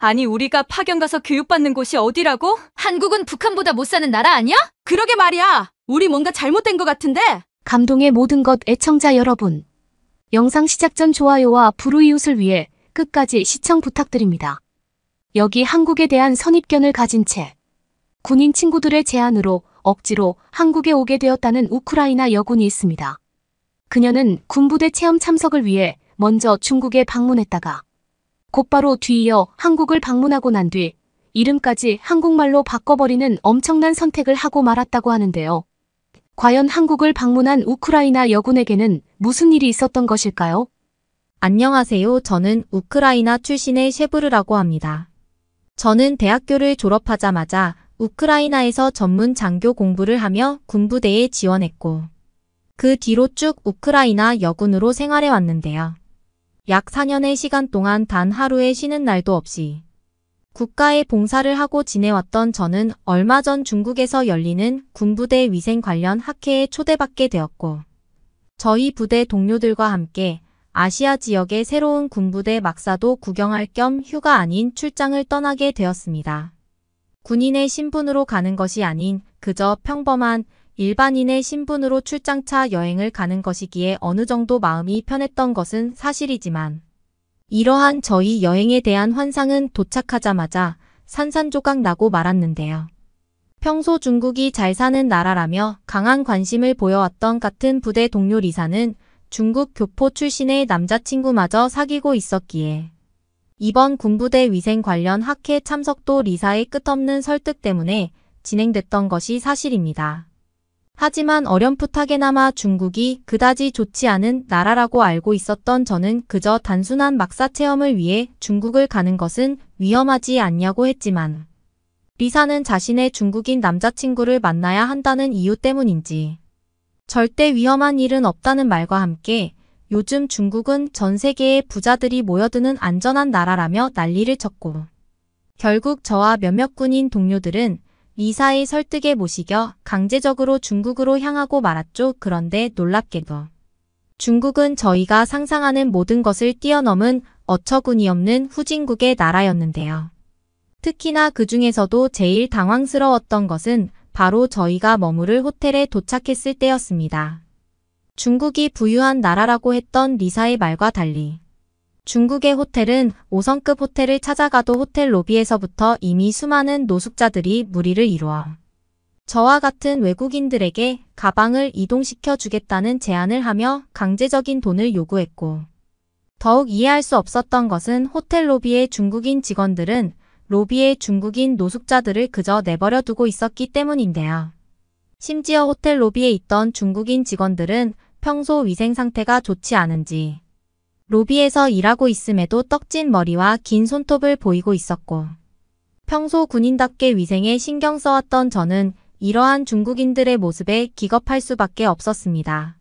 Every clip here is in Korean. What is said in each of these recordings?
아니, 우리가 파견 가서 교육받는 곳이 어디라고? 한국은 북한보다 못 사는 나라 아니야? 그러게 말이야. 우리 뭔가 잘못된 것 같은데? 감동의 모든 것 애청자 여러분. 영상 시작 전 좋아요와 불우이웃을 위해 끝까지 시청 부탁드립니다. 여기 한국에 대한 선입견을 가진 채 군인 친구들의 제안으로 억지로 한국에 오게 되었다는 우크라이나 여군이 있습니다. 그녀는 군부대 체험 참석을 위해 먼저 중국에 방문했다가 곧바로 뒤이어 한국을 방문하고 난 뒤 이름까지 한국말로 바꿔버리는 엄청난 선택을 하고 말았다고 하는데요. 과연 한국을 방문한 우크라이나 여군에게는 무슨 일이 있었던 것일까요? 안녕하세요. 저는 우크라이나 출신의 셰브르라고 합니다. 저는 대학교를 졸업하자마자 우크라이나에서 전문 장교 공부를 하며 군부대에 지원했고 그 뒤로 쭉 우크라이나 여군으로 생활해 왔는데요. 약 4년의 시간 동안 단 하루의 쉬는 날도 없이 국가에 봉사를 하고 지내왔던 저는 얼마 전 중국에서 열리는 군부대 위생 관련 학회에 초대받게 되었고 저희 부대 동료들과 함께 아시아 지역의 새로운 군부대 막사도 구경할 겸 휴가 아닌 출장을 떠나게 되었습니다. 군인의 신분으로 가는 것이 아닌 그저 평범한 일반인의 신분으로 출장차 여행을 가는 것이기에 어느 정도 마음이 편했던 것은 사실이지만 이러한 저희 여행에 대한 환상은 도착하자마자 산산조각 나고 말았는데요. 평소 중국이 잘 사는 나라라며 강한 관심을 보여왔던 같은 부대 동료 리사는 중국 교포 출신의 남자친구마저 사귀고 있었기에 이번 군부대 위생 관련 학회 참석도 리사의 끝없는 설득 때문에 진행됐던 것이 사실입니다. 하지만 어렴풋하게나마 중국이 그다지 좋지 않은 나라라고 알고 있었던 저는 그저 단순한 막사 체험을 위해 중국을 가는 것은 위험하지 않냐고 했지만 리사는 자신의 중국인 남자친구를 만나야 한다는 이유 때문인지 절대 위험한 일은 없다는 말과 함께 요즘 중국은 전 세계의 부자들이 모여드는 안전한 나라라며 난리를 쳤고 결국 저와 몇몇 군인 동료들은 리사의 설득에 못 이겨 강제적으로 중국으로 향하고 말았죠. 그런데 놀랍게도 중국은 저희가 상상하는 모든 것을 뛰어넘은 어처구니없는 후진국의 나라였는데요. 특히나 그 중에서도 제일 당황스러웠던 것은 바로 저희가 머무를 호텔에 도착했을 때였습니다. 중국이 부유한 나라라고 했던 리사의 말과 달리 중국의 호텔은 5성급 호텔을 찾아가도 호텔 로비에서부터 이미 수많은 노숙자들이 무리를 이루어 저와 같은 외국인들에게 가방을 이동시켜 주겠다는 제안을 하며 강제적인 돈을 요구했고 더욱 이해할 수 없었던 것은 호텔 로비의 중국인 직원들은 로비의 중국인 노숙자들을 그저 내버려 두고 있었기 때문인데요. 심지어 호텔 로비에 있던 중국인 직원들은 평소 위생 상태가 좋지 않은지 로비에서 일하고 있음에도 떡진 머리와 긴 손톱을 보이고 있었고 평소 군인답게 위생에 신경 써왔던 저는 이러한 중국인들의 모습에 기겁할 수밖에 없었습니다.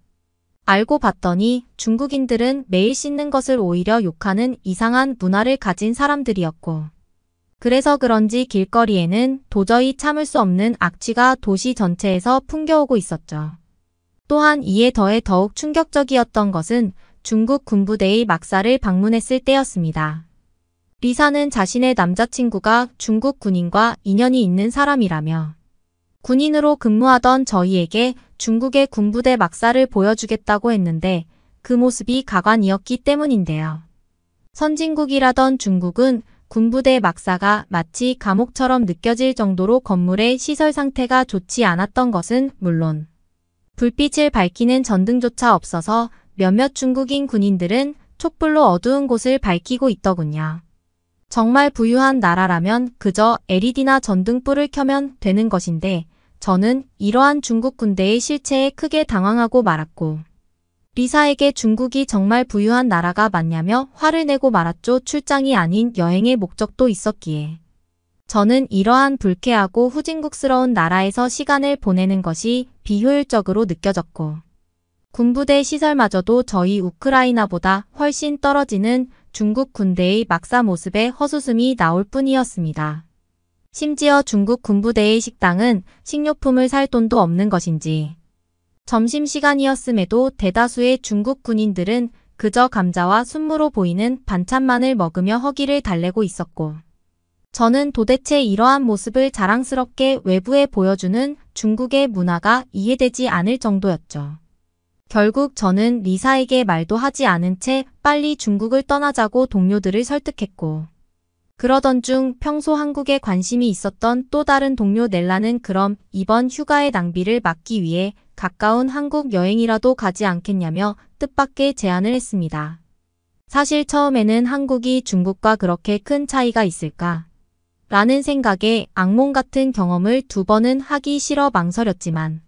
알고 봤더니 중국인들은 매일 씻는 것을 오히려 욕하는 이상한 문화를 가진 사람들이었고 그래서 그런지 길거리에는 도저히 참을 수 없는 악취가 도시 전체에서 풍겨오고 있었죠. 또한 이에 더해 더욱 충격적이었던 것은 중국 군부대의 막사를 방문했을 때였습니다. 리사는 자신의 남자친구가 중국 군인과 인연이 있는 사람이라며 군인으로 근무하던 저희에게 중국의 군부대 막사를 보여주겠다고 했는데 그 모습이 가관이었기 때문인데요. 선진국이라던 중국은 군부대 막사가 마치 감옥처럼 느껴질 정도로 건물의 시설 상태가 좋지 않았던 것은 물론 불빛을 밝히는 전등조차 없어서 몇몇 중국인 군인들은 촛불로 어두운 곳을 밝히고 있더군요. 정말 부유한 나라라면 그저 LED나 전등불을 켜면 되는 것인데 저는 이러한 중국 군대의 실체에 크게 당황하고 말았고 리사에게 중국이 정말 부유한 나라가 맞냐며 화를 내고 말았죠. 출장이 아닌 여행의 목적도 있었기에 저는 이러한 불쾌하고 후진국스러운 나라에서 시간을 보내는 것이 비효율적으로 느껴졌고 군부대 시설마저도 저희 우크라이나보다 훨씬 떨어지는 중국 군대의 막사 모습에 허수음이 나올 뿐이었습니다. 심지어 중국 군부대의 식당은 식료품을 살 돈도 없는 것인지 점심시간이었음에도 대다수의 중국 군인들은 그저 감자와 순무로 보이는 반찬만을 먹으며 허기를 달래고 있었고 저는 도대체 이러한 모습을 자랑스럽게 외부에 보여주는 중국의 문화가 이해되지 않을 정도였죠. 결국 저는 리사에게 말도 하지 않은 채 빨리 중국을 떠나자고 동료들을 설득했고, 그러던 중 평소 한국에 관심이 있었던 또 다른 동료 넬라는 그럼 이번 휴가의 낭비를 막기 위해 가까운 한국 여행이라도 가지 않겠냐며 뜻밖의 제안을 했습니다. 사실 처음에는 한국이 중국과 그렇게 큰 차이가 있을까? 라는 생각에 악몽 같은 경험을 2번은 하기 싫어 망설였지만,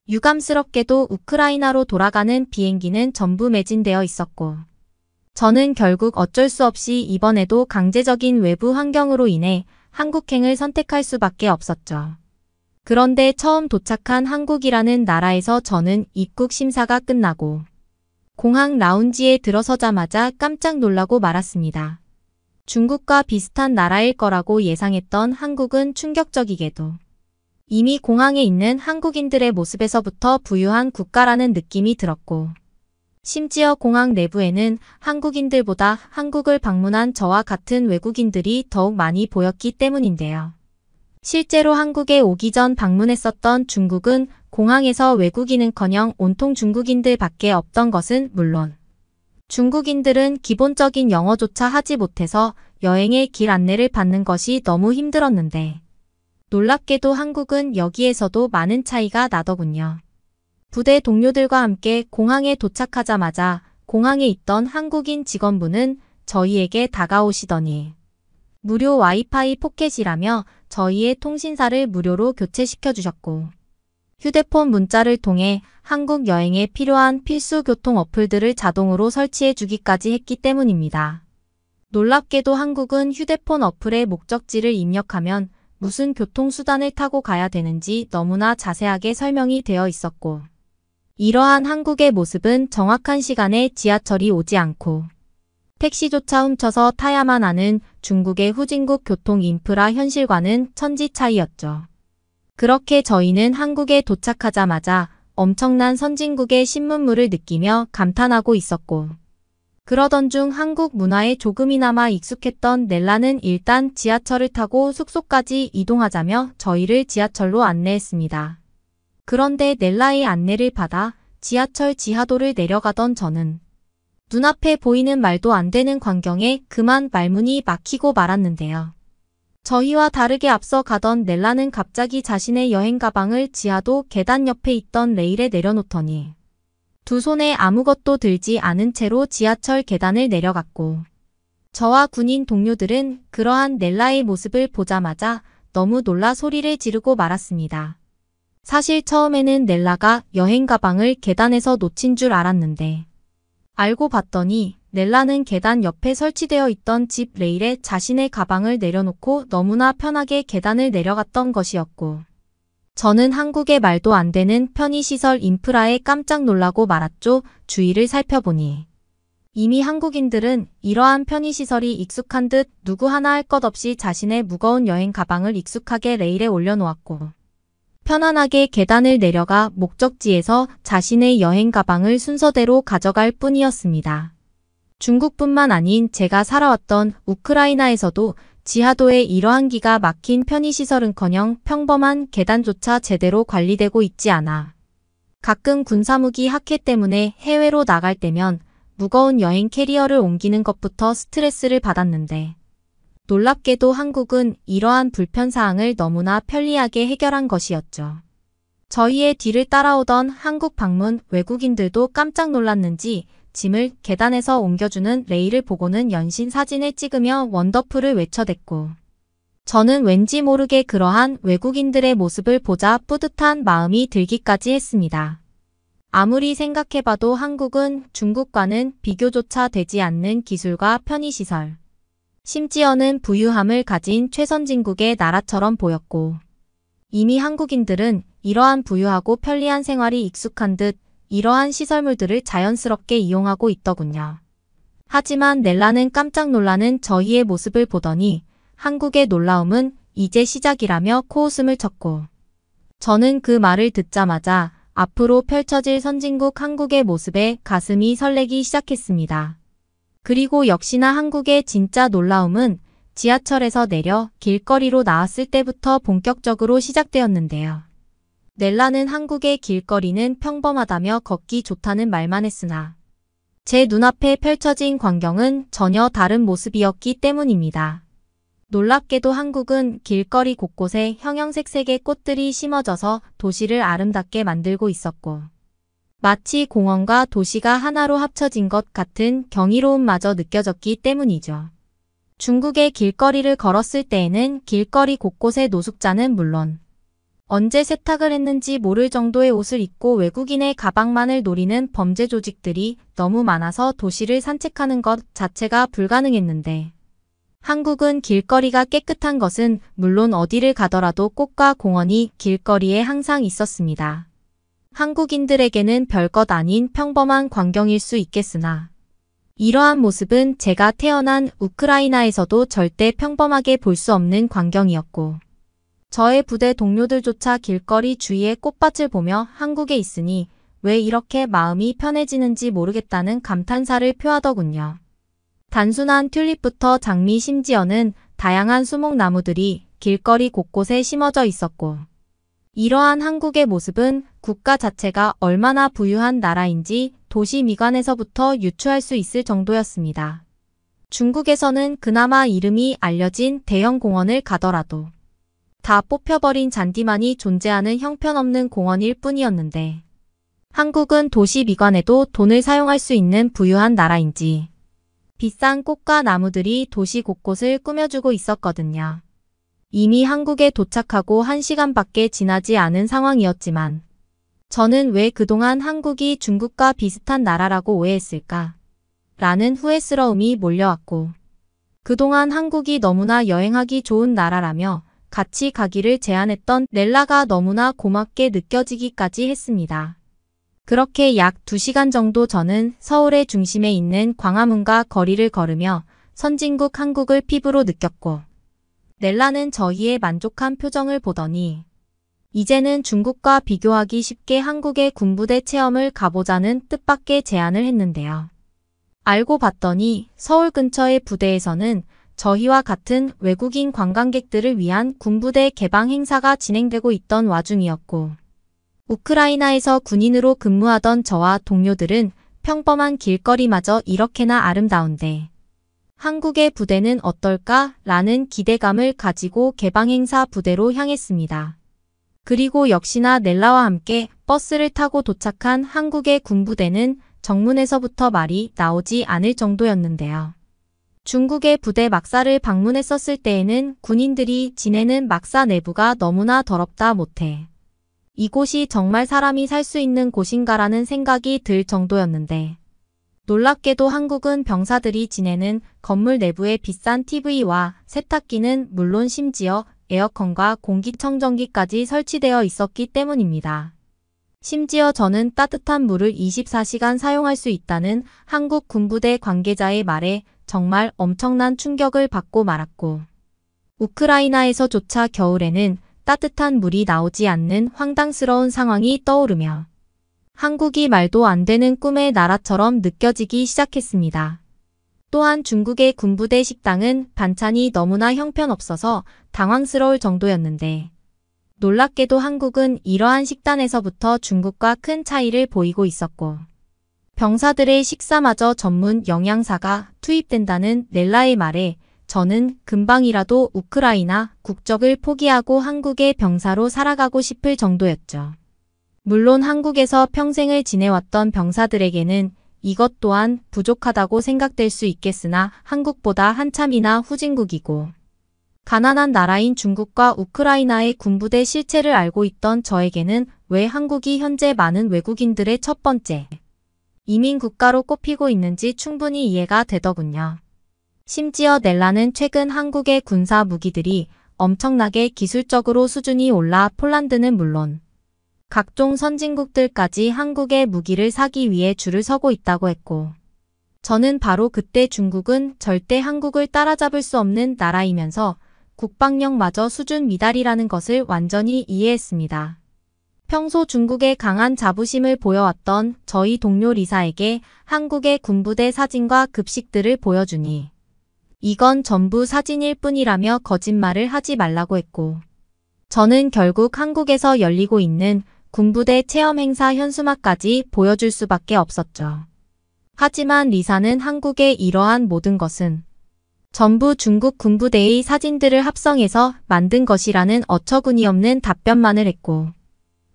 유감스럽게도 우크라이나로 돌아가는 비행기는 전부 매진되어 있었고, 저는 결국 어쩔 수 없이 이번에도 강제적인 외부 환경으로 인해 한국행을 선택할 수밖에 없었죠. 그런데 처음 도착한 한국이라는 나라에서 저는 입국 심사가 끝나고 공항 라운지에 들어서자마자 깜짝 놀라고 말았습니다. 중국과 비슷한 나라일 거라고 예상했던 한국은 충격적이게도 이미 공항에 있는 한국인들의 모습에서부터 부유한 국가라는 느낌이 들었고, 심지어 공항 내부에는 한국인들보다 한국을 방문한 저와 같은 외국인들이 더욱 많이 보였기 때문인데요. 실제로 한국에 오기 전 방문했었던 중국은 공항에서 외국인은커녕 온통 중국인들밖에 없던 것은 물론, 중국인들은 기본적인 영어조차 하지 못해서 여행의 길 안내를 받는 것이 너무 힘들었는데, 놀랍게도 한국은 여기에서도 많은 차이가 나더군요. 부대 동료들과 함께 공항에 도착하자마자 공항에 있던 한국인 직원분은 저희에게 다가오시더니 무료 와이파이 포켓이라며 저희의 통신사를 무료로 교체시켜 주셨고, 휴대폰 문자를 통해 한국 여행에 필요한 필수 교통 어플들을 자동으로 설치해 주기까지 했기 때문입니다. 놀랍게도 한국은 휴대폰 어플에 목적지를 입력하면 무슨 교통수단을 타고 가야 되는지 너무나 자세하게 설명이 되어 있었고, 이러한 한국의 모습은 정확한 시간에 지하철이 오지 않고 택시조차 훔쳐서 타야만 하는 중국의 후진국 교통 인프라 현실과는 천지 차이였죠. 그렇게 저희는 한국에 도착하자마자 엄청난 선진국의 신문물을 느끼며 감탄하고 있었고, 그러던 중 한국 문화에 조금이나마 익숙했던 넬라는 일단 지하철을 타고 숙소까지 이동하자며 저희를 지하철로 안내했습니다. 그런데 넬라의 안내를 받아 지하철 지하도를 내려가던 저는 눈앞에 보이는 말도 안 되는 광경에 그만 말문이 막히고 말았는데요. 저희와 다르게 앞서 가던 넬라는 갑자기 자신의 여행 가방을 지하도 계단 옆에 있던 레일에 내려놓더니 두 손에 아무것도 들지 않은 채로 지하철 계단을 내려갔고, 저와 군인 동료들은 그러한 넬라의 모습을 보자마자 너무 놀라 소리를 지르고 말았습니다. 사실 처음에는 넬라가 여행 가방을 계단에서 놓친 줄 알았는데, 알고 봤더니 넬라는 계단 옆에 설치되어 있던 집 레일에 자신의 가방을 내려놓고 너무나 편하게 계단을 내려갔던 것이었고, 저는 한국의 말도 안 되는 편의시설 인프라에 깜짝 놀라고 말았죠. 주위를 살펴보니 이미 한국인들은 이러한 편의시설이 익숙한 듯 누구 하나 할 것 없이 자신의 무거운 여행 가방을 익숙하게 레일에 올려놓았고, 편안하게 계단을 내려가 목적지에서 자신의 여행 가방을 순서대로 가져갈 뿐이었습니다. 중국뿐만 아닌 제가 살아왔던 우크라이나에서도 지하도에 이러한 기가 막힌 편의시설은커녕 평범한 계단조차 제대로 관리되고 있지 않아 가끔 군사무기 학회 때문에 해외로 나갈 때면 무거운 여행 캐리어를 옮기는 것부터 스트레스를 받았는데, 놀랍게도 한국은 이러한 불편사항을 너무나 편리하게 해결한 것이었죠. 저희의 뒤를 따라오던 한국 방문 외국인들도 깜짝 놀랐는지 짐을 계단에서 옮겨주는 레일을 보고는 연신 사진을 찍으며 원더풀을 외쳐댔고, 저는 왠지 모르게 그러한 외국인들의 모습을 보자 뿌듯한 마음이 들기까지 했습니다. 아무리 생각해봐도 한국은 중국과는 비교조차 되지 않는 기술과 편의시설, 심지어는 부유함을 가진 최선진국의 나라처럼 보였고, 이미 한국인들은 이러한 부유하고 편리한 생활이 익숙한 듯 이러한 시설물들을 자연스럽게 이용하고 있더군요. 하지만 넬라는 깜짝 놀라는 저희의 모습을 보더니 한국의 놀라움은 이제 시작이라며 코웃음을 쳤고, 저는 그 말을 듣자마자 앞으로 펼쳐질 선진국 한국의 모습에 가슴이 설레기 시작했습니다. 그리고 역시나 한국의 진짜 놀라움은 지하철에서 내려 길거리로 나왔을 때부터 본격적으로 시작되었는데요. 넬라는 한국의 길거리는 평범하다며 걷기 좋다는 말만 했으나 제 눈앞에 펼쳐진 광경은 전혀 다른 모습이었기 때문입니다. 놀랍게도 한국은 길거리 곳곳에 형형색색의 꽃들이 심어져서 도시를 아름답게 만들고 있었고 마치 공원과 도시가 하나로 합쳐진 것 같은 경이로움마저 느껴졌기 때문이죠. 중국의 길거리를 걸었을 때에는 길거리 곳곳의 노숙자는 물론 언제 세탁을 했는지 모를 정도의 옷을 입고 외국인의 가방만을 노리는 범죄 조직들이 너무 많아서 도시를 산책하는 것 자체가 불가능했는데 한국은 길거리가 깨끗한 것은 물론 어디를 가더라도 꽃과 공원이 길거리에 항상 있었습니다. 한국인들에게는 별것 아닌 평범한 광경일 수 있겠으나 이러한 모습은 제가 태어난 우크라이나에서도 절대 평범하게 볼 수 없는 광경이었고 저의 부대 동료들조차 길거리 주위의 꽃밭을 보며 한국에 있으니 왜 이렇게 마음이 편해지는지 모르겠다는 감탄사를 표하더군요. 단순한 튤립부터 장미 심지어는 다양한 수목나무들이 길거리 곳곳에 심어져 있었고 이러한 한국의 모습은 국가 자체가 얼마나 부유한 나라인지 도시 미관에서부터 유추할 수 있을 정도였습니다. 중국에서는 그나마 이름이 알려진 대형 공원을 가더라도 다 뽑혀버린 잔디만이 존재하는 형편없는 공원일 뿐이었는데 한국은 도시 미관에도 돈을 사용할 수 있는 부유한 나라인지 비싼 꽃과 나무들이 도시 곳곳을 꾸며주고 있었거든요. 이미 한국에 도착하고 1시간밖에 지나지 않은 상황이었지만 저는 왜 그동안 한국이 중국과 비슷한 나라라고 오해했을까? 라는 후회스러움이 몰려왔고 그동안 한국이 너무나 여행하기 좋은 나라라며 같이 가기를 제안했던 넬라가 너무나 고맙게 느껴지기까지 했습니다. 그렇게 약 2시간 정도 저는 서울의 중심에 있는 광화문과 거리를 걸으며 선진국 한국을 피부로 느꼈고 넬라는 저희의 만족한 표정을 보더니 이제는 중국과 비교하기 쉽게 한국의 군부대 체험을 가보자는 뜻밖의 제안을 했는데요. 알고 봤더니 서울 근처의 부대에서는 저희와 같은 외국인 관광객들을 위한 군부대 개방 행사가 진행되고 있던 와중이었고 우크라이나에서 군인으로 근무하던 저와 동료들은 평범한 길거리마저 이렇게나 아름다운데 한국의 부대는 어떨까? 라는 기대감을 가지고 개방 행사 부대로 향했습니다. 그리고 역시나 넬라와 함께 버스를 타고 도착한 한국의 군부대는 정문에서부터 말이 나오지 않을 정도였는데요. 중국의 부대 막사를 방문했었을 때에는 군인들이 지내는 막사 내부가 너무나 더럽다 못해 이곳이 정말 사람이 살 수 있는 곳인가라는 생각이 들 정도였는데 놀랍게도 한국은 병사들이 지내는 건물 내부에 비싼 TV와 세탁기는 물론 심지어 에어컨과 공기청정기까지 설치되어 있었기 때문입니다. 심지어 저는 따뜻한 물을 24시간 사용할 수 있다는 한국 군부대 관계자의 말에 정말 엄청난 충격을 받고 말았고 우크라이나에서조차 겨울에는 따뜻한 물이 나오지 않는 황당스러운 상황이 떠오르며 한국이 말도 안 되는 꿈의 나라처럼 느껴지기 시작했습니다. 또한 중국의 군부대 식당은 반찬이 너무나 형편없어서 당황스러울 정도였는데 놀랍게도 한국은 이러한 식단에서부터 중국과 큰 차이를 보이고 있었고 병사들의 식사마저 전문 영양사가 투입된다는 넬라의 말에 저는 금방이라도 우크라이나 국적을 포기하고 한국의 병사로 살아가고 싶을 정도였죠. 물론 한국에서 평생을 지내왔던 병사들에게는 이것 또한 부족하다고 생각될 수 있겠으나 한국보다 한참이나 후진국이고 가난한 나라인 중국과 우크라이나의 군부대 실체를 알고 있던 저에게는 왜 한국이 현재 많은 외국인들의 첫 번째 이민 국가로 꼽히고 있는지 충분히 이해가 되더군요. 심지어 넬라는 최근 한국의 군사 무기들이 엄청나게 기술적으로 수준이 올라 폴란드는 물론 각종 선진국들까지 한국의 무기를 사기 위해 줄을 서고 있다고 했고 저는 바로 그때 중국은 절대 한국을 따라잡을 수 없는 나라이면서 국방력마저 수준 미달이라는 것을 완전히 이해했습니다. 평소 중국에 강한 자부심을 보여왔던 저희 동료 리사에게 한국의 군부대 사진과 급식들을 보여주니 이건 전부 사진일 뿐이라며 거짓말을 하지 말라고 했고, 저는 결국 한국에서 열리고 있는 군부대 체험 행사 현수막까지 보여줄 수밖에 없었죠. 하지만 리사는 한국의 이러한 모든 것은 전부 중국 군부대의 사진들을 합성해서 만든 것이라는 어처구니없는 답변만을 했고,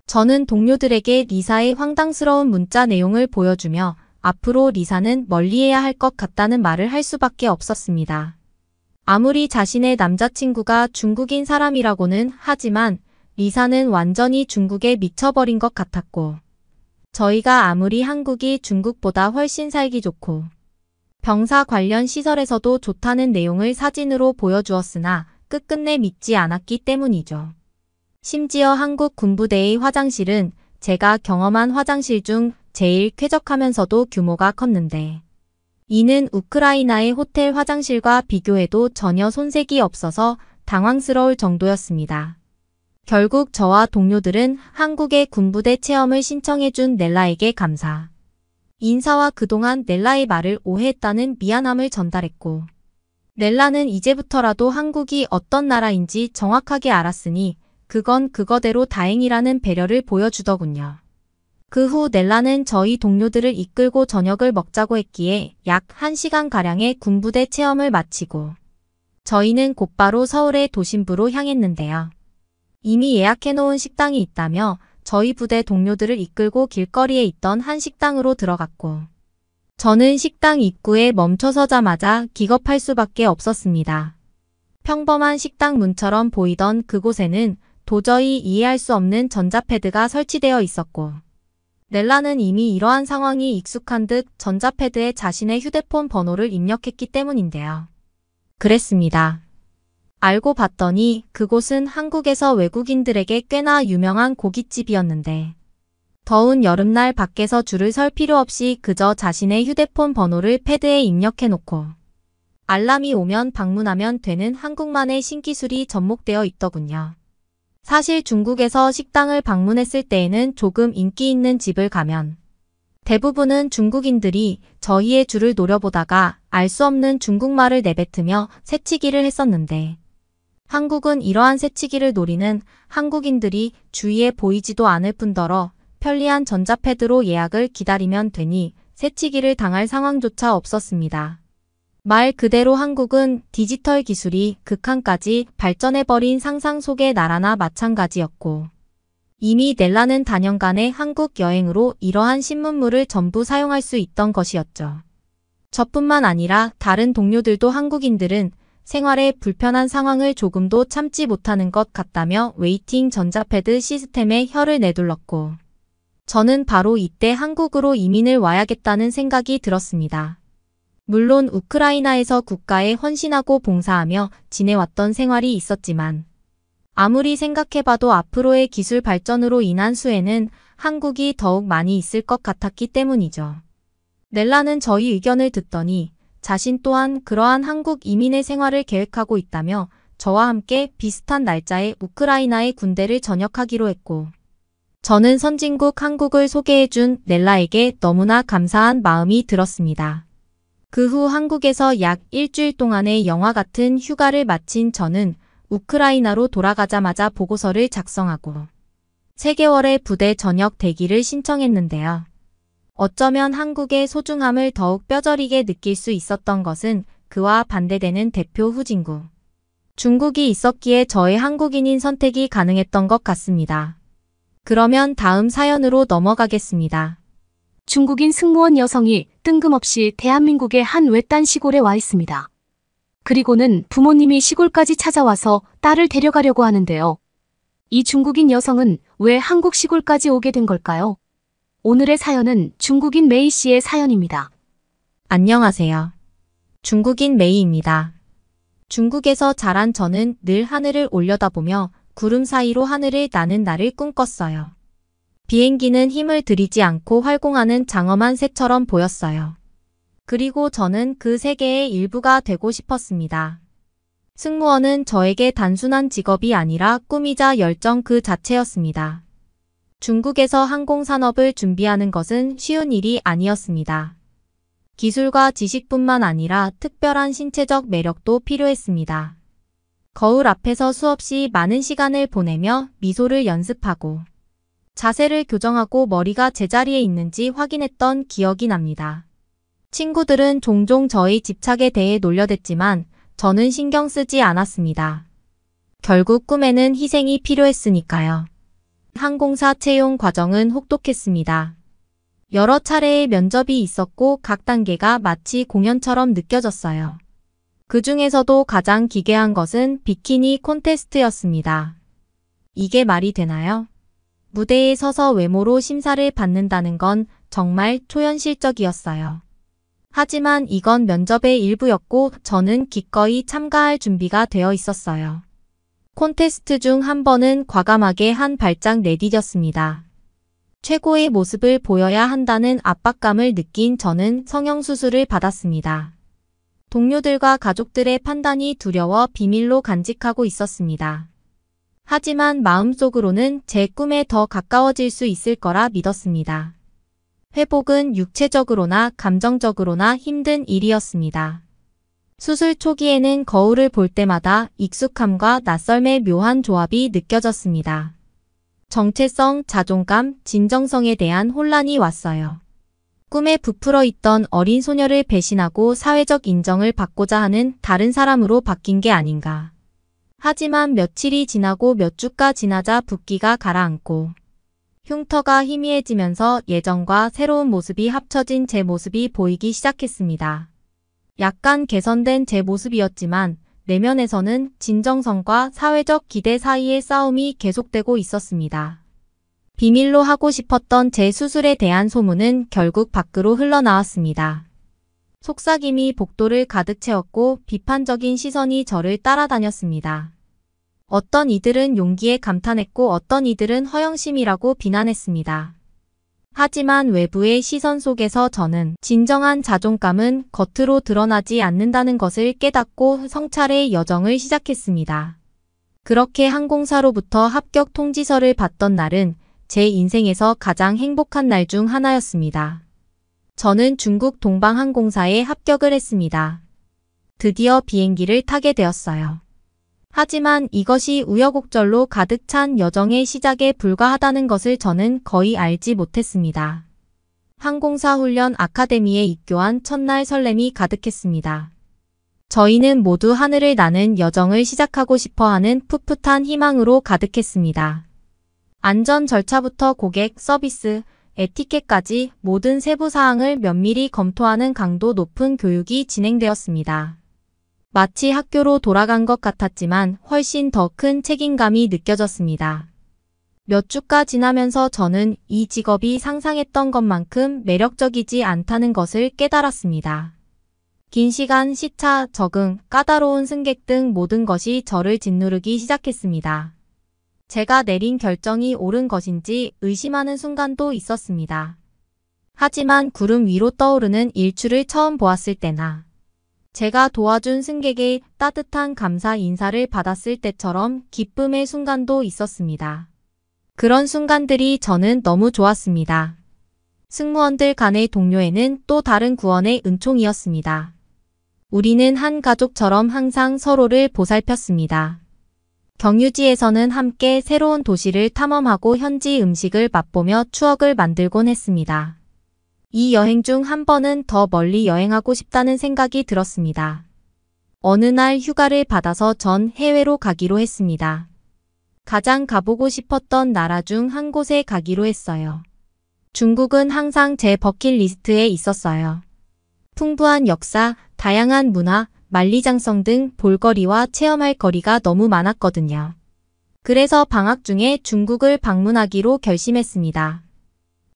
저는 동료들에게 리사의 황당스러운 문자 내용을 보여주며 앞으로 리사는 멀리해야 할 것 같다는 말을 할 수밖에 없었습니다. 아무리 자신의 남자친구가 중국인 사람이라고는 하지만 리사는 완전히 중국에 미쳐버린 것 같았고, 저희가 아무리 한국이 중국보다 훨씬 살기 좋고 병사 관련 시설에서도 좋다는 내용을 사진으로 보여주었으나 끝끝내 믿지 않았기 때문이죠. 심지어 한국 군부대의 화장실은 제가 경험한 화장실 중 제일 쾌적하면서도 규모가 컸는데, 이는 우크라이나의 호텔 화장실과 비교해도 전혀 손색이 없어서 당황스러울 정도였습니다. 결국 저와 동료들은 한국의 군부대 체험을 신청해준 넬라에게 감사, 인사와 그동안 넬라의 말을 오해했다는 미안함을 전달했고, 넬라는 이제부터라도 한국이 어떤 나라인지 정확하게 알았으니 그건 그거대로 다행이라는 배려를 보여주더군요. 그 후 넬라는 저희 동료들을 이끌고 저녁을 먹자고 했기에 약 1시간가량의 군부대 체험을 마치고 저희는 곧바로 서울의 도심부로 향했는데요. 이미 예약해놓은 식당이 있다며 저희 부대 동료들을 이끌고 길거리에 있던 한 식당으로 들어갔고, 저는 식당 입구에 멈춰서자마자 기겁할 수밖에 없었습니다. 평범한 식당 문처럼 보이던 그곳에는 도저히 이해할 수 없는 전자패드가 설치되어 있었고, 넬라는 이미 이러한 상황이 익숙한 듯 전자패드에 자신의 휴대폰 번호를 입력했기 때문인데요. 그랬습니다. 알고 봤더니 그곳은 한국에서 외국인들에게 꽤나 유명한 고깃집이었는데, 더운 여름날 밖에서 줄을 설 필요 없이 그저 자신의 휴대폰 번호를 패드에 입력해놓고 알람이 오면 방문하면 되는 한국만의 신기술이 접목되어 있더군요. 사실 중국에서 식당을 방문했을 때에는 조금 인기 있는 집을 가면 대부분은 중국인들이 저희의 줄을 노려보다가 알 수 없는 중국말을 내뱉으며 새치기를 했었는데, 한국은 이러한 새치기를 노리는 한국인들이 주위에 보이지도 않을 뿐더러 편리한 전자패드로 예약을 기다리면 되니 새치기를 당할 상황조차 없었습니다. 말 그대로 한국은 디지털 기술이 극한까지 발전해버린 상상 속의 나라나 마찬가지였고, 이미 넬라는 다년간의 한국 여행으로 이러한 신문물을 전부 사용할 수 있던 것이었죠. 저뿐만 아니라 다른 동료들도 한국인들은 생활에 불편한 상황을 조금도 참지 못하는 것 같다며 웨이팅 전자패드 시스템에 혀를 내둘렀고, 저는 바로 이때 한국으로 이민을 와야겠다는 생각이 들었습니다. 물론 우크라이나에서 국가에 헌신하고 봉사하며 지내왔던 생활이 있었지만, 아무리 생각해봐도 앞으로의 기술 발전으로 인한 수혜는 한국이 더욱 많이 있을 것 같았기 때문이죠. 넬라는 저희 의견을 듣더니 자신 또한 그러한 한국 이민의 생활을 계획하고 있다며 저와 함께 비슷한 날짜에 우크라이나의 군대를 전역하기로 했고, 저는 선진국 한국을 소개해준 넬라에게 너무나 감사한 마음이 들었습니다. 그 후 한국에서 약 일주일 동안의 영화 같은 휴가를 마친 저는 우크라이나로 돌아가자마자 보고서를 작성하고 3개월의 부대 전역 대기를 신청했는데요. 어쩌면 한국의 소중함을 더욱 뼈저리게 느낄 수 있었던 것은 그와 반대되는 대표 후진국 중국이 있었기에 저의 한국인인 선택이 가능했던 것 같습니다. 그러면 다음 사연으로 넘어가겠습니다. 중국인 승무원 여성이 뜬금없이 대한민국의 한 외딴 시골에 와 있습니다. 그리고는 부모님이 시골까지 찾아와서 딸을 데려가려고 하는데요. 이 중국인 여성은 왜 한국 시골까지 오게 된 걸까요? 오늘의 사연은 중국인 메이 씨의 사연입니다. 안녕하세요. 중국인 메이입니다. 중국에서 자란 저는 늘 하늘을 올려다보며 구름 사이로 하늘을 나는 날을 꿈꿨어요. 비행기는 힘을 들이지 않고 활공하는 장엄한 새처럼 보였어요. 그리고 저는 그 세계의 일부가 되고 싶었습니다. 승무원은 저에게 단순한 직업이 아니라 꿈이자 열정 그 자체였습니다. 중국에서 항공산업을 준비하는 것은 쉬운 일이 아니었습니다. 기술과 지식뿐만 아니라 특별한 신체적 매력도 필요했습니다. 거울 앞에서 수없이 많은 시간을 보내며 미소를 연습하고 자세를 교정하고 머리가 제자리에 있는지 확인했던 기억이 납니다. 친구들은 종종 저의 집착에 대해 놀려댔지만 저는 신경 쓰지 않았습니다. 결국 꿈에는 희생이 필요했으니까요. 항공사 채용 과정은 혹독했습니다. 여러 차례의 면접이 있었고 각 단계가 마치 공연처럼 느껴졌어요. 그 중에서도 가장 기괴한 것은 비키니 콘테스트였습니다. 이게 말이 되나요? 무대에 서서 외모로 심사를 받는다는 건 정말 초현실적이었어요. 하지만 이건 면접의 일부였고 저는 기꺼이 참가할 준비가 되어 있었어요. 콘테스트 중 한 번은 과감하게 한 발짝 내디뎠습니다. 최고의 모습을 보여야 한다는 압박감을 느낀 저는 성형수술을 받았습니다. 동료들과 가족들의 판단이 두려워 비밀로 간직하고 있었습니다. 하지만 마음속으로는 제 꿈에 더 가까워질 수 있을 거라 믿었습니다. 회복은 육체적으로나 감정적으로나 힘든 일이었습니다. 수술 초기에는 거울을 볼 때마다 익숙함과 낯설의 묘한 조합이 느껴졌습니다. 정체성, 자존감, 진정성에 대한 혼란이 왔어요. 꿈에 부풀어 있던 어린 소녀를 배신하고 사회적 인정을 받고자 하는 다른 사람으로 바뀐 게 아닌가. 하지만 며칠이 지나고 몇 주가 지나자 붓기가 가라앉고 흉터가 희미해지면서 예전과 새로운 모습이 합쳐진 제 모습이 보이기 시작했습니다. 약간 개선된 제 모습이었지만 내면에서는 진정성과 사회적 기대 사이의 싸움이 계속되고 있었습니다. 비밀로 하고 싶었던 제 수술에 대한 소문은 결국 밖으로 흘러나왔습니다. 속삭임이 복도를 가득 채웠고 비판적인 시선이 저를 따라다녔습니다. 어떤 이들은 용기에 감탄했고 어떤 이들은 허영심이라고 비난했습니다. 하지만 외부의 시선 속에서 저는 진정한 자존감은 겉으로 드러나지 않는다는 것을 깨닫고 성찰의 여정을 시작했습니다. 그렇게 항공사로부터 합격 통지서를 받던 날은 제 인생에서 가장 행복한 날 중 하나였습니다. 저는 중국 동방항공사에 합격을 했습니다. 드디어 비행기를 타게 되었어요. 하지만 이것이 우여곡절로 가득 찬 여정의 시작에 불과하다는 것을 저는 거의 알지 못했습니다. 항공사 훈련 아카데미에 입교한 첫날 설렘이 가득했습니다. 저희는 모두 하늘을 나는 여정을 시작하고 싶어하는 풋풋한 희망으로 가득했습니다. 안전 절차부터 고객 서비스, 에티켓까지 모든 세부 사항을 면밀히 검토하는 강도 높은 교육이 진행되었습니다. 마치 학교로 돌아간 것 같았지만 훨씬 더 큰 책임감이 느껴졌습니다. 몇 주가 지나면서 저는 이 직업이 상상했던 것만큼 매력적이지 않다는 것을 깨달았습니다. 긴 시간 시차, 적응, 까다로운 승객 등 모든 것이 저를 짓누르기 시작했습니다. 제가 내린 결정이 옳은 것인지 의심하는 순간도 있었습니다. 하지만 구름 위로 떠오르는 일출을 처음 보았을 때나 제가 도와준 승객의 따뜻한 감사 인사를 받았을 때처럼 기쁨의 순간도 있었습니다. 그런 순간들이 저는 너무 좋았습니다. 승무원들 간의 동료애는 또 다른 구원의 은총이었습니다. 우리는 한 가족처럼 항상 서로를 보살폈습니다. 경유지에서는 함께 새로운 도시를 탐험하고 현지 음식을 맛보며 추억을 만들곤 했습니다. 이 여행 중 한 번은 더 멀리 여행하고 싶다는 생각이 들었습니다. 어느 날 휴가를 받아서 전 해외로 가기로 했습니다. 가장 가보고 싶었던 나라 중 한 곳에 가기로 했어요. 중국은 항상 제 버킷리스트에 있었어요. 풍부한 역사, 다양한 문화, 만리장성 등 볼거리와 체험할 거리가 너무 많았거든요. 그래서 방학 중에 중국을 방문하기로 결심했습니다.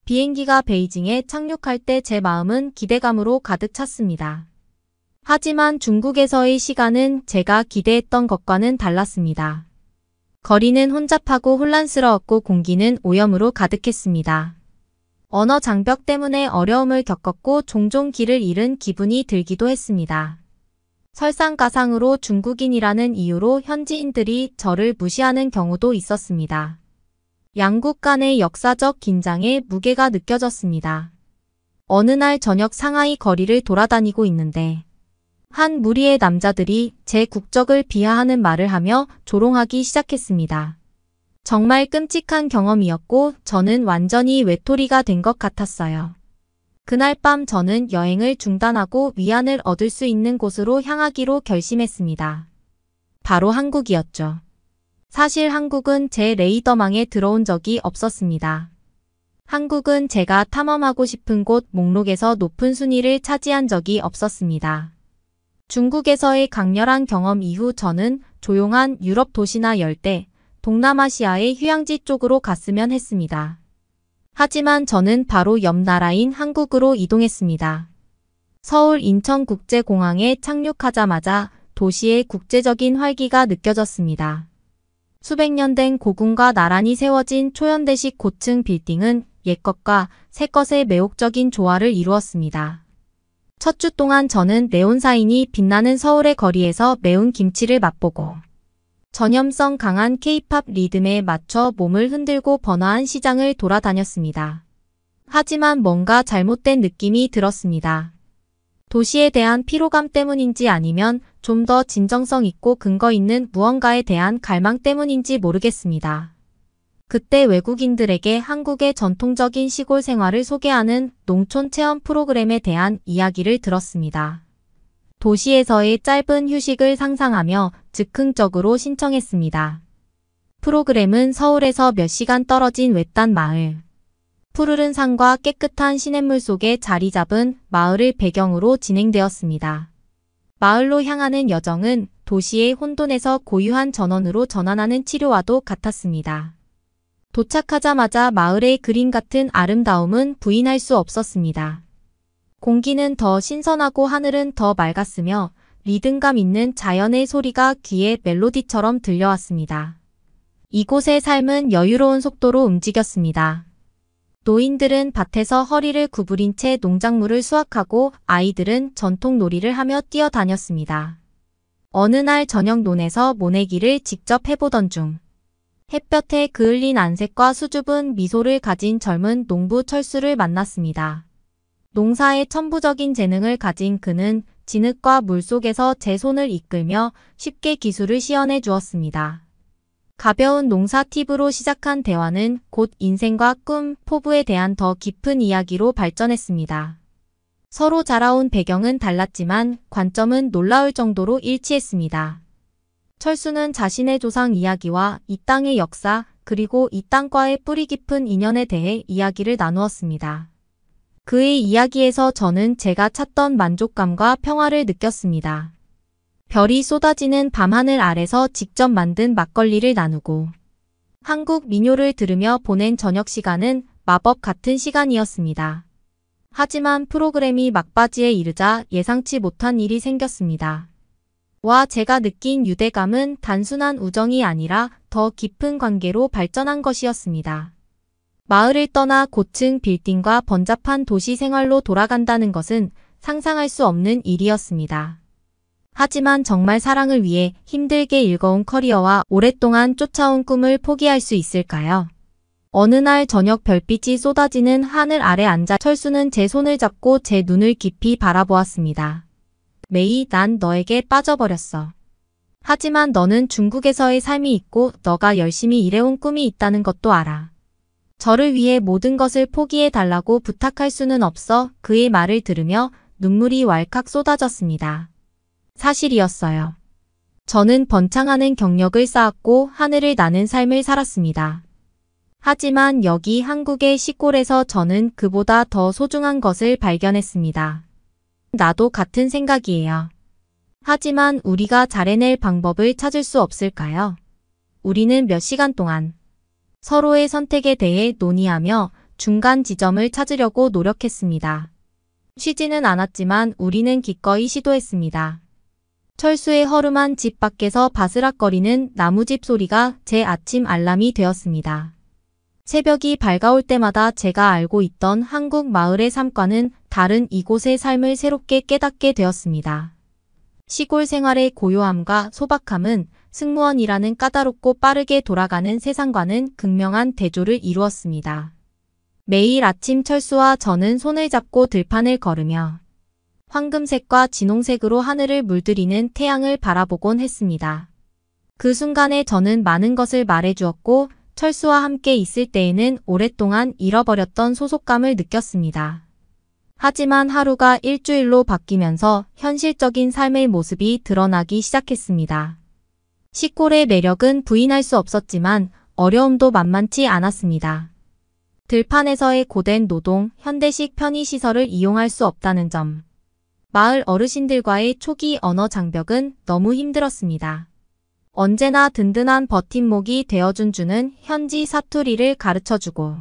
비행기가 베이징에 착륙할 때 제 마음은 기대감으로 가득 찼습니다. 하지만 중국에서의 시간은 제가 기대했던 것과는 달랐습니다. 거리는 혼잡하고 혼란스러웠고 공기는 오염으로 가득했습니다. 언어 장벽 때문에 어려움을 겪었고 종종 길을 잃은 기분이 들기도 했습니다. 설상가상으로 중국인이라는 이유로 현지인들이 저를 무시하는 경우도 있었습니다. 양국 간의 역사적 긴장에 무게가 느껴졌습니다. 어느 날 저녁 상하이 거리를 돌아다니고 있는데 한 무리의 남자들이 제 국적을 비하하는 말을 하며 조롱하기 시작했습니다. 정말 끔찍한 경험이었고 저는 완전히 외톨이가 된 것 같았어요. 그날 밤 저는 여행을 중단하고 위안을 얻을 수 있는 곳으로 향하기로 결심했습니다. 바로 한국이었죠. 사실 한국은 제 레이더망에 들어온 적이 없었습니다. 한국은 제가 탐험하고 싶은 곳 목록에서 높은 순위를 차지한 적이 없었습니다. 중국에서의 강렬한 경험 이후 저는 조용한 유럽 도시나 열대, 동남아시아의 휴양지 쪽으로 갔으면 했습니다. 하지만 저는 바로 옆 나라인 한국으로 이동했습니다. 서울 인천국제공항에 착륙하자마자 도시의 국제적인 활기가 느껴졌습니다. 수백 년 된 고궁과 나란히 세워진 초현대식 고층 빌딩은 옛것과 새것의 매혹적인 조화를 이루었습니다. 첫 주 동안 저는 네온사인이 빛나는 서울의 거리에서 매운 김치를 맛보고 전염성 강한 K-팝 리듬에 맞춰 몸을 흔들고 번화한 시장을 돌아다녔습니다. 하지만 뭔가 잘못된 느낌이 들었습니다. 도시에 대한 피로감 때문인지 아니면 좀 더 진정성 있고 근거 있는 무언가에 대한 갈망 때문인지 모르겠습니다. 그때 외국인들에게 한국의 전통적인 시골 생활을 소개하는 농촌 체험 프로그램에 대한 이야기를 들었습니다. 도시에서의 짧은 휴식을 상상하며 즉흥적으로 신청했습니다. 프로그램은 서울에서 몇 시간 떨어진 외딴 마을. 푸르른 산과 깨끗한 시냇물 속에 자리 잡은 마을을 배경으로 진행되었습니다. 마을로 향하는 여정은 도시의 혼돈에서 고유한 전원으로 전환하는 치료와도 같았습니다. 도착하자마자 마을의 그림 같은 아름다움은 부인할 수 없었습니다. 공기는 더 신선하고 하늘은 더 맑았으며 리듬감 있는 자연의 소리가 귀에 멜로디처럼 들려왔습니다. 이곳의 삶은 여유로운 속도로 움직였습니다. 노인들은 밭에서 허리를 구부린 채 농작물을 수확하고 아이들은 전통 놀이를 하며 뛰어다녔습니다. 어느 날 저녁 논에서 모내기를 직접 해보던 중 햇볕에 그을린 안색과 수줍은 미소를 가진 젊은 농부 철수를 만났습니다. 농사에 천부적인 재능을 가진 그는 진흙과 물속에서 제 손을 이끌며 쉽게 기술을 시연해 주었습니다. 가벼운 농사 팁으로 시작한 대화는 곧 인생과 꿈, 포부에 대한 더 깊은 이야기로 발전했습니다. 서로 자라온 배경은 달랐지만 관점은 놀라울 정도로 일치했습니다. 철수는 자신의 조상 이야기와 이 땅의 역사, 그리고 이 땅과의 뿌리 깊은 인연에 대해 이야기를 나누었습니다. 그의 이야기에서 저는 제가 찾던 만족감과 평화를 느꼈습니다. 별이 쏟아지는 밤하늘 아래서 직접 만든 막걸리를 나누고 한국 민요를 들으며 보낸 저녁 시간은 마법 같은 시간이었습니다. 하지만 프로그램이 막바지에 이르자 예상치 못한 일이 생겼습니다. 와 제가 느낀 유대감은 단순한 우정이 아니라 더 깊은 관계로 발전한 것이었습니다. 마을을 떠나 고층 빌딩과 번잡한 도시 생활로 돌아간다는 것은 상상할 수 없는 일이었습니다. 하지만 정말 사랑을 위해 힘들게 일궈온 커리어와 오랫동안 쫓아온 꿈을 포기할 수 있을까요? 어느 날 저녁 별빛이 쏟아지는 하늘 아래 앉아 철수는 제 손을 잡고 제 눈을 깊이 바라보았습니다. 메이, 난 너에게 빠져버렸어. 하지만 너는 중국에서의 삶이 있고 너가 열심히 일해온 꿈이 있다는 것도 알아. 저를 위해 모든 것을 포기해달라고 부탁할 수는 없어. 그의 말을 들으며 눈물이 왈칵 쏟아졌습니다. 사실이었어요. 저는 번창하는 경력을 쌓았고 하늘을 나는 삶을 살았습니다. 하지만 여기 한국의 시골에서 저는 그보다 더 소중한 것을 발견했습니다. 나도 같은 생각이에요. 하지만 우리가 잘해낼 방법을 찾을 수 없을까요? 우리는 몇 시간 동안 서로의 선택에 대해 논의하며 중간 지점을 찾으려고 노력했습니다. 쉬지는 않았지만 우리는 기꺼이 시도했습니다. 철수의 허름한 집 밖에서 바스락거리는 나무집 소리가 제 아침 알람이 되었습니다. 새벽이 밝아올 때마다 제가 알고 있던 한국 마을의 삶과는 다른 이곳의 삶을 새롭게 깨닫게 되었습니다. 시골 생활의 고요함과 소박함은 승무원이라는 까다롭고 빠르게 돌아가는 세상과는 극명한 대조를 이루었습니다. 매일 아침 철수와 저는 손을 잡고 들판을 걸으며 황금색과 진홍색으로 하늘을 물들이는 태양을 바라보곤 했습니다. 그 순간에 저는 많은 것을 말해주었고 철수와 함께 있을 때에는 오랫동안 잃어버렸던 소속감을 느꼈습니다. 하지만 하루가 일주일로 바뀌면서 현실적인 삶의 모습이 드러나기 시작했습니다. 시골의 매력은 부인할 수 없었지만 어려움도 만만치 않았습니다. 들판에서의 고된 노동, 현대식 편의시설을 이용할 수 없다는 점. 마을 어르신들과의 초기 언어 장벽은 너무 힘들었습니다. 언제나 든든한 버팀목이 되어준 주는 현지 사투리를 가르쳐주고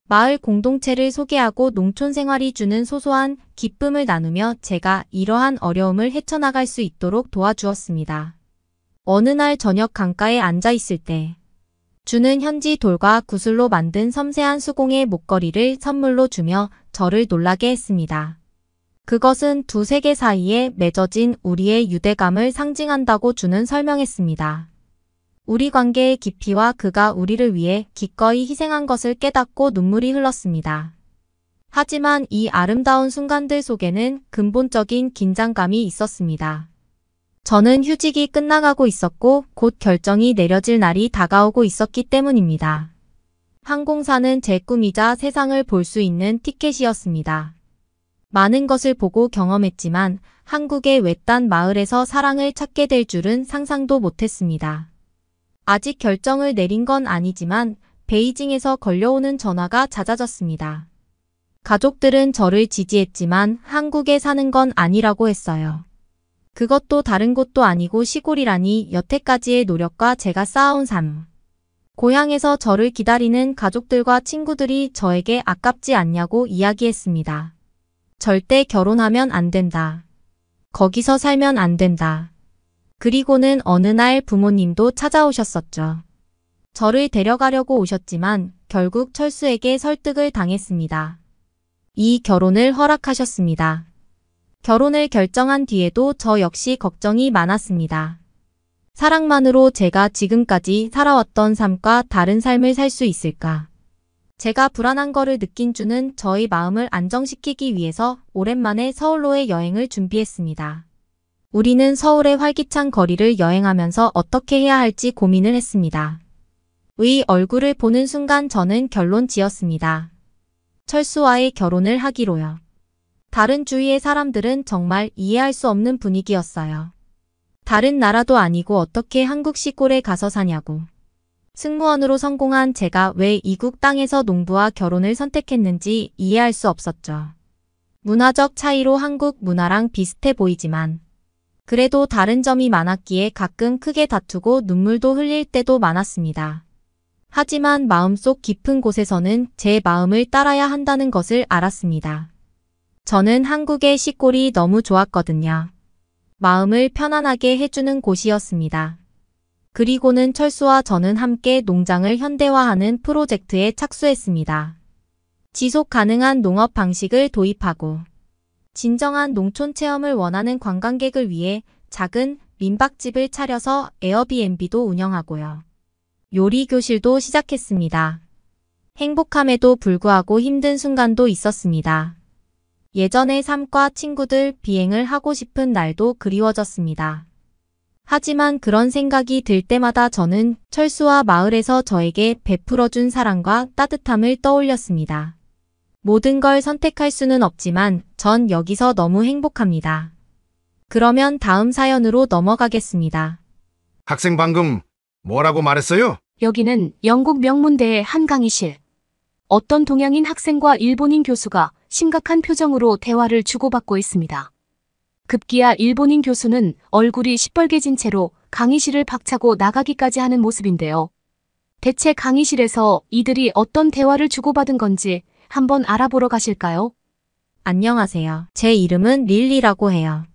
마을 공동체를 소개하고 농촌 생활이 주는 소소한 기쁨을 나누며 제가 이러한 어려움을 헤쳐나갈 수 있도록 도와주었습니다. 어느 날 저녁 강가에 앉아 있을 때 주는 현지 돌과 구슬로 만든 섬세한 수공의 목걸이를 선물로 주며 저를 놀라게 했습니다. 그것은 두 세계 사이에 맺어진 우리의 유대감을 상징한다고 주는 설명했습니다. 우리 관계의 깊이와 그가 우리를 위해 기꺼이 희생한 것을 깨닫고 눈물이 흘렀습니다. 하지만 이 아름다운 순간들 속에는 근본적인 긴장감이 있었습니다. 저는 휴직이 끝나가고 있었고 곧 결정이 내려질 날이 다가오고 있었기 때문입니다. 항공사는 제 꿈이자 세상을 볼 수 있는 티켓이었습니다. 많은 것을 보고 경험했지만 한국의 외딴 마을에서 사랑을 찾게 될 줄은 상상도 못했습니다. 아직 결정을 내린 건 아니지만 베이징에서 걸려오는 전화가 잦아졌습니다. 가족들은 저를 지지했지만 한국에 사는 건 아니라고 했어요. 그것도 다른 곳도 아니고 시골이라니 여태까지의 노력과 제가 쌓아온 삶. 고향에서 저를 기다리는 가족들과 친구들이 저에게 아깝지 않냐고 이야기했습니다. 절대 결혼하면 안 된다. 거기서 살면 안 된다. 그리고는 어느 날 부모님도 찾아오셨었죠. 저를 데려가려고 오셨지만 결국 철수에게 설득을 당했습니다. 이 결혼을 허락하셨습니다. 결혼을 결정한 뒤에도 저 역시 걱정이 많았습니다. 사랑만으로 제가 지금까지 살아왔던 삶과 다른 삶을 살 수 있을까? 제가 불안한 거를 느낀 주는 저의 마음을 안정시키기 위해서 오랜만에 서울로의 여행을 준비했습니다. 우리는 서울의 활기찬 거리를 여행하면서 어떻게 해야 할지 고민을 했습니다. 의 얼굴을 보는 순간 저는 결론 지었습니다. 철수와의 결혼을 하기로요. 다른 주위의 사람들은 정말 이해할 수 없는 분위기였어요. 다른 나라도 아니고 어떻게 한국 시골에 가서 사냐고. 승무원으로 성공한 제가 왜 이국 땅에서 농부와 결혼을 선택했는지 이해할 수 없었죠. 문화적 차이로 한국 문화랑 비슷해 보이지만 그래도 다른 점이 많았기에 가끔 크게 다투고 눈물도 흘릴 때도 많았습니다. 하지만 마음속 깊은 곳에서는 제 마음을 따라야 한다는 것을 알았습니다. 저는 한국의 시골이 너무 좋았거든요. 마음을 편안하게 해주는 곳이었습니다. 그리고는 철수와 저는 함께 농장을 현대화하는 프로젝트에 착수했습니다. 지속 가능한 농업 방식을 도입하고 진정한 농촌 체험을 원하는 관광객을 위해 작은 민박집을 차려서 에어비앤비도 운영하고요. 요리 교실도 시작했습니다. 행복함에도 불구하고 힘든 순간도 있었습니다. 예전의 삶과 친구들 비행을 하고 싶은 날도 그리워졌습니다. 하지만 그런 생각이 들 때마다 저는 철수와 마을에서 저에게 베풀어준 사랑과 따뜻함을 떠올렸습니다. 모든 걸 선택할 수는 없지만 전 여기서 너무 행복합니다. 그러면 다음 사연으로 넘어가겠습니다. 학생 방금 뭐라고 말했어요? 여기는 영국 명문대의 한 강의실. 어떤 동양인 학생과 일본인 교수가 심각한 표정으로 대화를 주고받고 있습니다. 급기야 일본인 교수는 얼굴이 시뻘개진 채로 강의실을 박차고 나가기까지 하는 모습인데요. 대체 강의실에서 이들이 어떤 대화를 주고받은 건지 한번 알아보러 가실까요? 안녕하세요. 제 이름은 릴리라고 해요.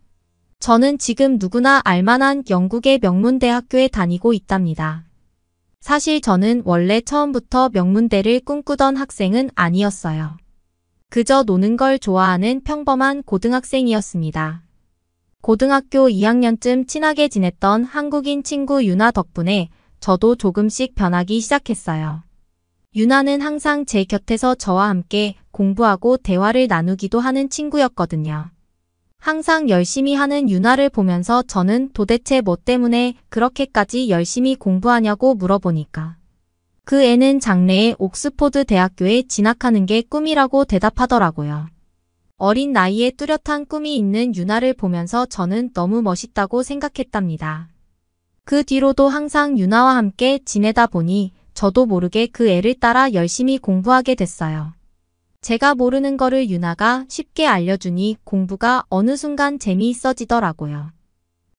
저는 지금 누구나 알만한 영국의 명문대학교에 다니고 있답니다. 사실 저는 원래 처음부터 명문대를 꿈꾸던 학생은 아니었어요. 그저 노는 걸 좋아하는 평범한 고등학생이었습니다. 고등학교 2학년쯤 친하게 지냈던 한국인 친구 유나 덕분에 저도 조금씩 변하기 시작했어요. 유나는 항상 제 곁에서 저와 함께 공부하고 대화를 나누기도 하는 친구였거든요. 항상 열심히 하는 유나를 보면서 저는 도대체 뭐 때문에 그렇게까지 열심히 공부하냐고 물어보니까 그 애는 장래에 옥스포드 대학교에 진학하는 게 꿈이라고 대답하더라고요. 어린 나이에 뚜렷한 꿈이 있는 유나를 보면서 저는 너무 멋있다고 생각했답니다. 그 뒤로도 항상 유나와 함께 지내다 보니 저도 모르게 그 애를 따라 열심히 공부하게 됐어요. 제가 모르는 거를 유나가 쉽게 알려주니 공부가 어느 순간 재미있어지더라고요.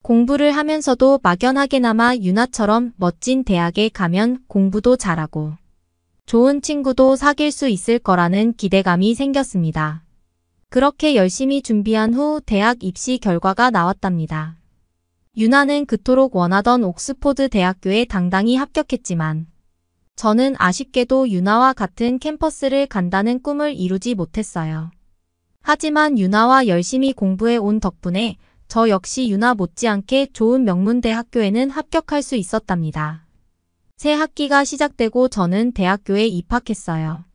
공부를 하면서도 막연하게나마 유나처럼 멋진 대학에 가면 공부도 잘하고 좋은 친구도 사귈 수 있을 거라는 기대감이 생겼습니다. 그렇게 열심히 준비한 후 대학 입시 결과가 나왔답니다. 유나는 그토록 원하던 옥스포드 대학교에 당당히 합격했지만 저는 아쉽게도 유나와 같은 캠퍼스를 간다는 꿈을 이루지 못했어요. 하지만 유나와 열심히 공부해 온 덕분에 저 역시 유나 못지않게 좋은 명문대 학교에는 합격할 수 있었답니다. 새 학기가 시작되고 저는 대학교에 입학했어요.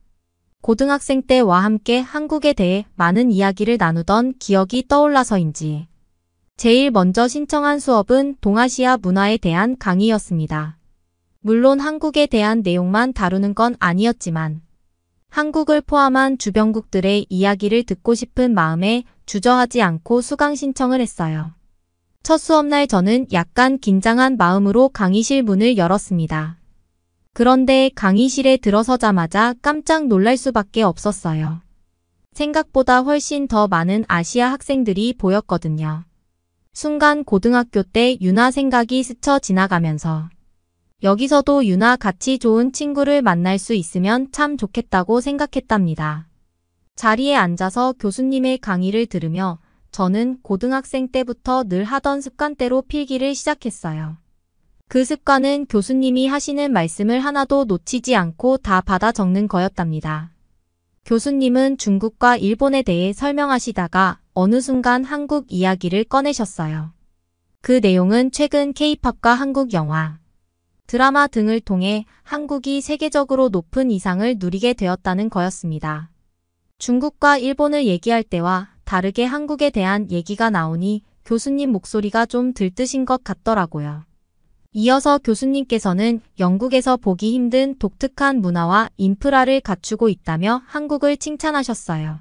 고등학생 때와 함께 한국에 대해 많은 이야기를 나누던 기억이 떠올라서인지 제일 먼저 신청한 수업은 동아시아 문화에 대한 강의였습니다. 물론 한국에 대한 내용만 다루는 건 아니었지만 한국을 포함한 주변국들의 이야기를 듣고 싶은 마음에 주저하지 않고 수강 신청을 했어요. 첫 수업날 저는 약간 긴장한 마음으로 강의실 문을 열었습니다. 그런데 강의실에 들어서자마자 깜짝 놀랄 수밖에 없었어요. 생각보다 훨씬 더 많은 아시아 학생들이 보였거든요. 순간 고등학교 때 유나 생각이 스쳐 지나가면서 여기서도 유나 같이 좋은 친구를 만날 수 있으면 참 좋겠다고 생각했답니다. 자리에 앉아서 교수님의 강의를 들으며 저는 고등학생 때부터 늘 하던 습관대로 필기를 시작했어요. 그 습관은 교수님이 하시는 말씀을 하나도 놓치지 않고 다 받아 적는 거였답니다. 교수님은 중국과 일본에 대해 설명하시다가 어느 순간 한국 이야기를 꺼내셨어요. 그 내용은 최근 K-팝과 한국 영화, 드라마 등을 통해 한국이 세계적으로 높은 이상을 누리게 되었다는 거였습니다. 중국과 일본을 얘기할 때와 다르게 한국에 대한 얘기가 나오니 교수님 목소리가 좀 들뜨신 것 같더라고요. 이어서 교수님께서는 영국에서 보기 힘든 독특한 문화와 인프라를 갖추고 있다며 한국을 칭찬하셨어요.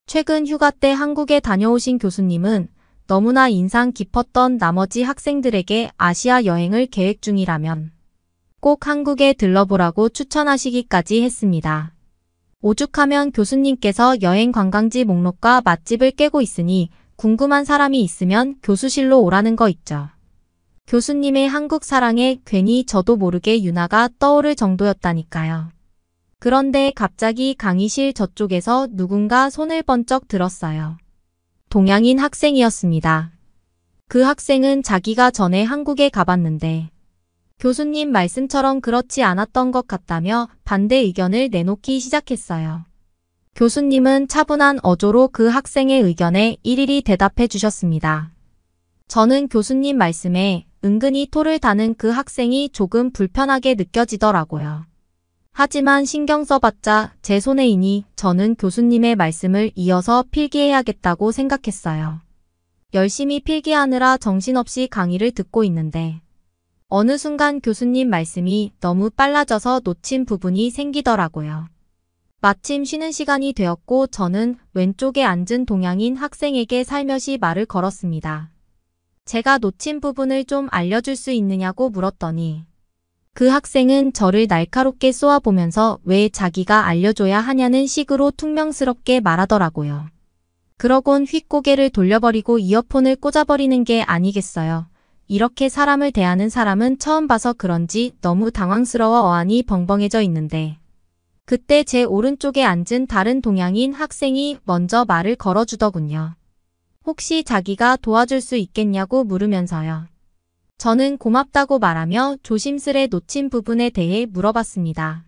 최근 휴가 때 한국에 다녀오신 교수님은 너무나 인상 깊었던 나머지 학생들에게 아시아 여행을 계획 중이라면 꼭 한국에 들러보라고 추천하시기까지 했습니다. 오죽하면 교수님께서 여행 관광지 목록과 맛집을 깨고 있으니 궁금한 사람이 있으면 교수실로 오라는 거 있죠. 교수님의 한국 사랑에 괜히 저도 모르게 유나가 떠오를 정도였다니까요. 그런데 갑자기 강의실 저쪽에서 누군가 손을 번쩍 들었어요. 동양인 학생이었습니다. 그 학생은 자기가 전에 한국에 가봤는데 교수님 말씀처럼 그렇지 않았던 것 같다며 반대 의견을 내놓기 시작했어요. 교수님은 차분한 어조로 그 학생의 의견에 일일이 대답해 주셨습니다. 저는 교수님 말씀에 은근히 토를 다는 그 학생이 조금 불편하게 느껴지더라고요. 하지만 신경 써봤자 제 손해이니 저는 교수님의 말씀을 이어서 필기해야겠다고 생각했어요. 열심히 필기하느라 정신없이 강의를 듣고 있는데 어느 순간 교수님 말씀이 너무 빨라져서 놓친 부분이 생기더라고요. 마침 쉬는 시간이 되었고 저는 왼쪽에 앉은 동양인 학생에게 살며시 말을 걸었습니다. 제가 놓친 부분을 좀 알려줄 수 있느냐고 물었더니 그 학생은 저를 날카롭게 쏘아보면서 왜 자기가 알려줘야 하냐는 식으로 퉁명스럽게 말하더라고요. 그러곤 휙 고개를 돌려버리고 이어폰을 꽂아버리는 게 아니겠어요. 이렇게 사람을 대하는 사람은 처음 봐서 그런지 너무 당황스러워 어안이 벙벙해져 있는데 그때 제 오른쪽에 앉은 다른 동양인 학생이 먼저 말을 걸어주더군요. 혹시 자기가 도와줄 수 있겠냐고 물으면서요. 저는 고맙다고 말하며 조심스레 놓친 부분에 대해 물어봤습니다.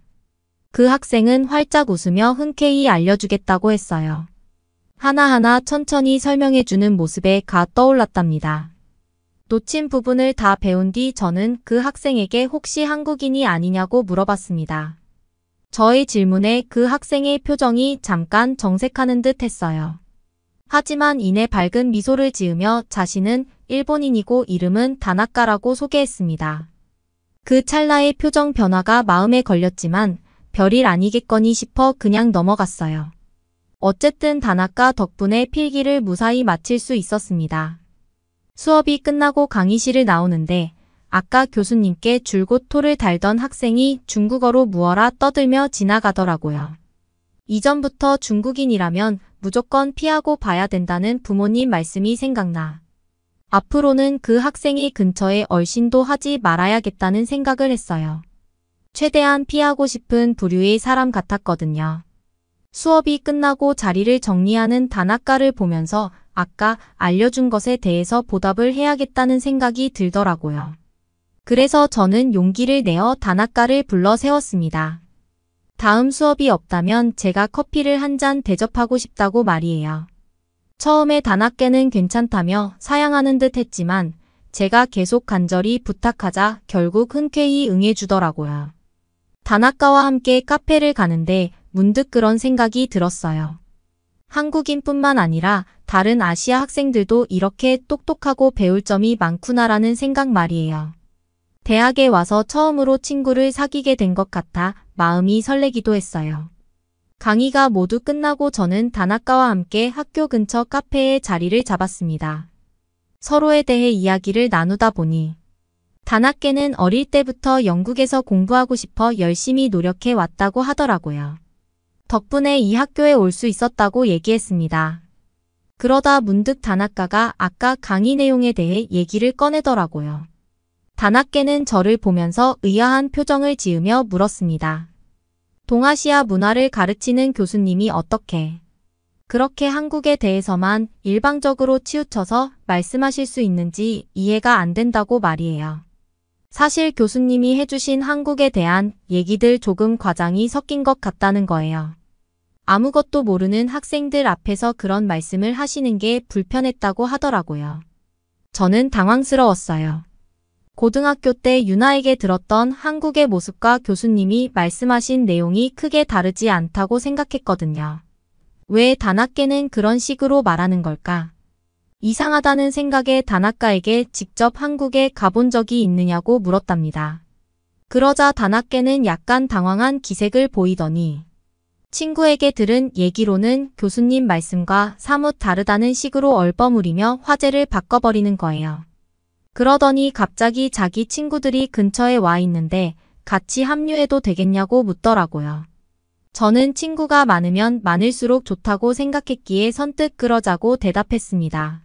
그 학생은 활짝 웃으며 흔쾌히 알려주겠다고 했어요. 하나하나 천천히 설명해주는 모습에 가 떠올랐답니다. 놓친 부분을 다 배운 뒤 저는 그 학생에게 혹시 한국인이 아니냐고 물어봤습니다. 저의 질문에 그 학생의 표정이 잠깐 정색하는 듯 했어요. 하지만 이내 밝은 미소를 지으며 자신은 일본인이고 이름은 다나카라고 소개했습니다. 그 찰나의 표정 변화가 마음에 걸렸지만 별일 아니겠거니 싶어 그냥 넘어갔어요. 어쨌든 다나카 덕분에 필기를 무사히 마칠 수 있었습니다. 수업이 끝나고 강의실을 나오는데 아까 교수님께 줄곧 토를 달던 학생이 중국어로 무어라 떠들며 지나가더라고요. 이전부터 중국인이라면 무조건 피하고 봐야 된다는 부모님 말씀이 생각나. 앞으로는 그 학생이 근처에 얼씬도 하지 말아야겠다는 생각을 했어요. 최대한 피하고 싶은 부류의 사람 같았거든요. 수업이 끝나고 자리를 정리하는 다나카를 보면서 아까 알려준 것에 대해서 보답을 해야겠다는 생각이 들더라고요. 그래서 저는 용기를 내어 다나카를 불러 세웠습니다. 다음 수업이 없다면 제가 커피를 한 잔 대접하고 싶다고 말이에요. 처음에 다나카는 괜찮다며 사양하는 듯 했지만 제가 계속 간절히 부탁하자 결국 흔쾌히 응해주더라고요. 다나카와 함께 카페를 가는데 문득 그런 생각이 들었어요. 한국인뿐만 아니라 다른 아시아 학생들도 이렇게 똑똑하고 배울 점이 많구나라는 생각 말이에요. 대학에 와서 처음으로 친구를 사귀게 된 것 같아 마음이 설레기도 했어요. 강의가 모두 끝나고 저는 다나카와 함께 학교 근처 카페에 자리를 잡았습니다. 서로에 대해 이야기를 나누다 보니 다나카는 어릴 때부터 영국에서 공부하고 싶어 열심히 노력해 왔다고 하더라고요. 덕분에 이 학교에 올 수 있었다고 얘기했습니다. 그러다 문득 다나카가 아까 강의 내용에 대해 얘기를 꺼내더라고요. 다나카는 저를 보면서 의아한 표정을 지으며 물었습니다. 동아시아 문화를 가르치는 교수님이 어떻게 그렇게 한국에 대해서만 일방적으로 치우쳐서 말씀하실 수 있는지 이해가 안 된다고 말이에요. 사실 교수님이 해주신 한국에 대한 얘기들 조금 과장이 섞인 것 같다는 거예요. 아무것도 모르는 학생들 앞에서 그런 말씀을 하시는 게 불편했다고 하더라고요. 저는 당황스러웠어요. 고등학교 때 유나에게 들었던 한국의 모습과 교수님이 말씀하신 내용이 크게 다르지 않다고 생각했거든요. 왜 다나카는 그런 식으로 말하는 걸까? 이상하다는 생각에 다나카에게 직접 한국에 가본 적이 있느냐고 물었답니다. 그러자 다나카는 약간 당황한 기색을 보이더니 친구에게 들은 얘기로는 교수님 말씀과 사뭇 다르다는 식으로 얼버무리며 화제를 바꿔버리는 거예요. 그러더니 갑자기 자기 친구들이 근처에 와 있는데 같이 합류해도 되겠냐고 묻더라고요. 저는 친구가 많으면 많을수록 좋다고 생각했기에 선뜻 그러자고 대답했습니다.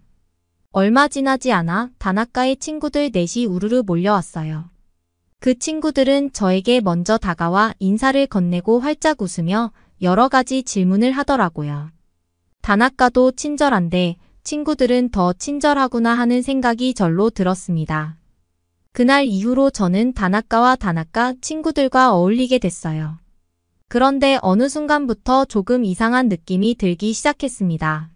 얼마 지나지 않아 다나카의 친구들 넷이 우르르 몰려왔어요. 그 친구들은 저에게 먼저 다가와 인사를 건네고 활짝 웃으며 여러 가지 질문을 하더라고요. 다나카도 친절한데 친구들은 더 친절하구나 하는 생각이 절로 들었습니다. 그날 이후로 저는 다나카와 다나카 친구들과 어울리게 됐어요. 그런데 어느 순간부터 조금 이상한 느낌이 들기 시작했습니다.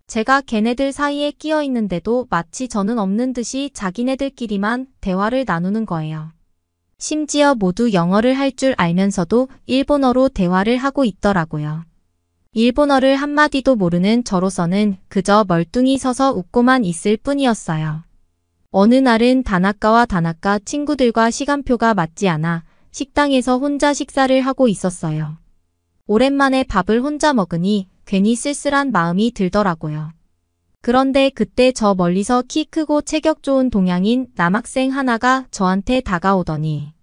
제가 걔네들 사이에 끼어 있는데도 마치 저는 없는 듯이 자기네들끼리만 대화를 나누는 거예요. 심지어 모두 영어를 할 줄 알면서도 일본어로 대화를 하고 있더라고요. 일본어를 한마디도 모르는 저로서는 그저 멀뚱히 서서 웃고만 있을 뿐이었어요. 어느 날은 다나카와 다나카 친구들과 시간표가 맞지 않아 식당에서 혼자 식사를 하고 있었어요. 오랜만에 밥을 혼자 먹으니 괜히 쓸쓸한 마음이 들더라고요. 그런데 그때 저 멀리서 키 크고 체격 좋은 동양인 남학생 하나가 저한테 다가오더니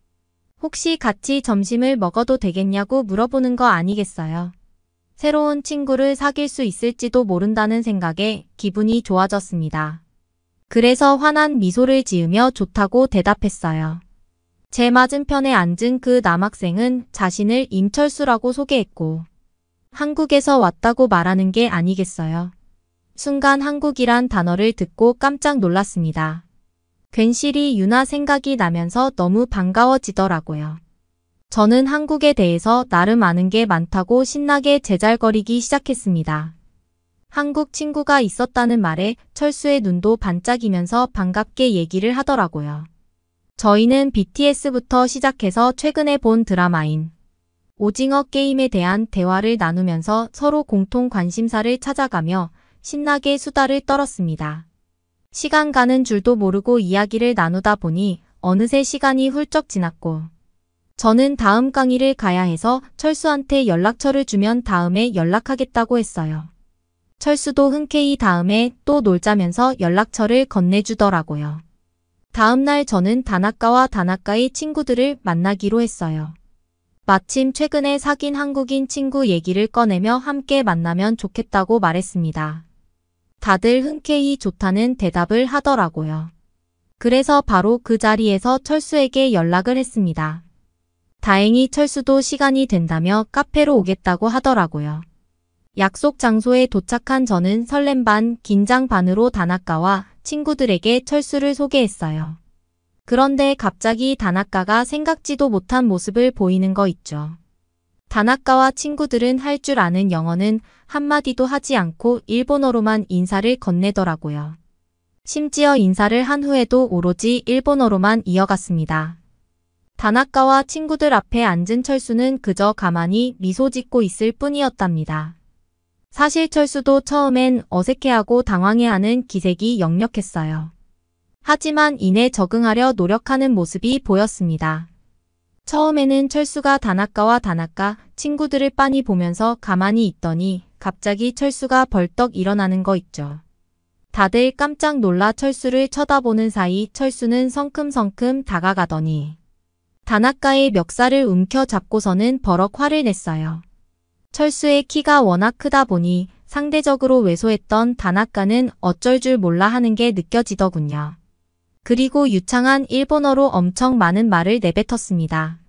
혹시 같이 점심을 먹어도 되겠냐고 물어보는 거 아니겠어요? 새로운 친구를 사귈 수 있을지도 모른다는 생각에 기분이 좋아졌습니다. 그래서 환한 미소를 지으며 좋다고 대답했어요. 제 맞은편에 앉은 그 남학생은 자신을 임철수라고 소개했고 한국에서 왔다고 말하는 게 아니겠어요. 순간 한국이란 단어를 듣고 깜짝 놀랐습니다. 괜시리 유나 생각이 나면서 너무 반가워지더라고요. 저는 한국에 대해서 나름 아는 게 많다고 신나게 제잘거리기 시작했습니다. 한국 친구가 있었다는 말에 철수의 눈도 반짝이면서 반갑게 얘기를 하더라고요. 저희는 BTS부터 시작해서 최근에 본 드라마인 오징어 게임에 대한 대화를 나누면서 서로 공통 관심사를 찾아가며 신나게 수다를 떨었습니다. 시간 가는 줄도 모르고 이야기를 나누다 보니 어느새 시간이 훌쩍 지났고 저는 다음 강의를 가야 해서 철수한테 연락처를 주면 다음에 연락하겠다고 했어요. 철수도 흔쾌히 다음에 또 놀자면서 연락처를 건네주더라고요. 다음날 저는 다나카와 다나카의 친구들을 만나기로 했어요. 마침 최근에 사귄 한국인 친구 얘기를 꺼내며 함께 만나면 좋겠다고 말했습니다. 다들 흔쾌히 좋다는 대답을 하더라고요. 그래서 바로 그 자리에서 철수에게 연락을 했습니다. 다행히 철수도 시간이 된다며 카페로 오겠다고 하더라고요. 약속 장소에 도착한 저는 설렘 반, 긴장 반으로 다나카와 친구들에게 철수를 소개했어요. 그런데 갑자기 다나카가 생각지도 못한 모습을 보이는 거 있죠. 다나카와 친구들은 할 줄 아는 영어는 한마디도 하지 않고 일본어로만 인사를 건네더라고요. 심지어 인사를 한 후에도 오로지 일본어로만 이어갔습니다. 다나카와 친구들 앞에 앉은 철수는 그저 가만히 미소 짓고 있을 뿐이었답니다. 사실 철수도 처음엔 어색해하고 당황해하는 기색이 역력했어요. 하지만 이내 적응하려 노력하는 모습이 보였습니다. 처음에는 철수가 다나카와 다나카 친구들을 빤히 보면서 가만히 있더니 갑자기 철수가 벌떡 일어나는 거 있죠. 다들 깜짝 놀라 철수를 쳐다보는 사이 철수는 성큼성큼 다가가더니 다나카의 멱살을 움켜잡고서는 버럭 화를 냈어요. 철수의 키가 워낙 크다 보니 상대적으로 왜소했던 다나카는 어쩔 줄 몰라 하는 게 느껴지더군요. 그리고 유창한 일본어로 엄청 많은 말을 내뱉었습니다.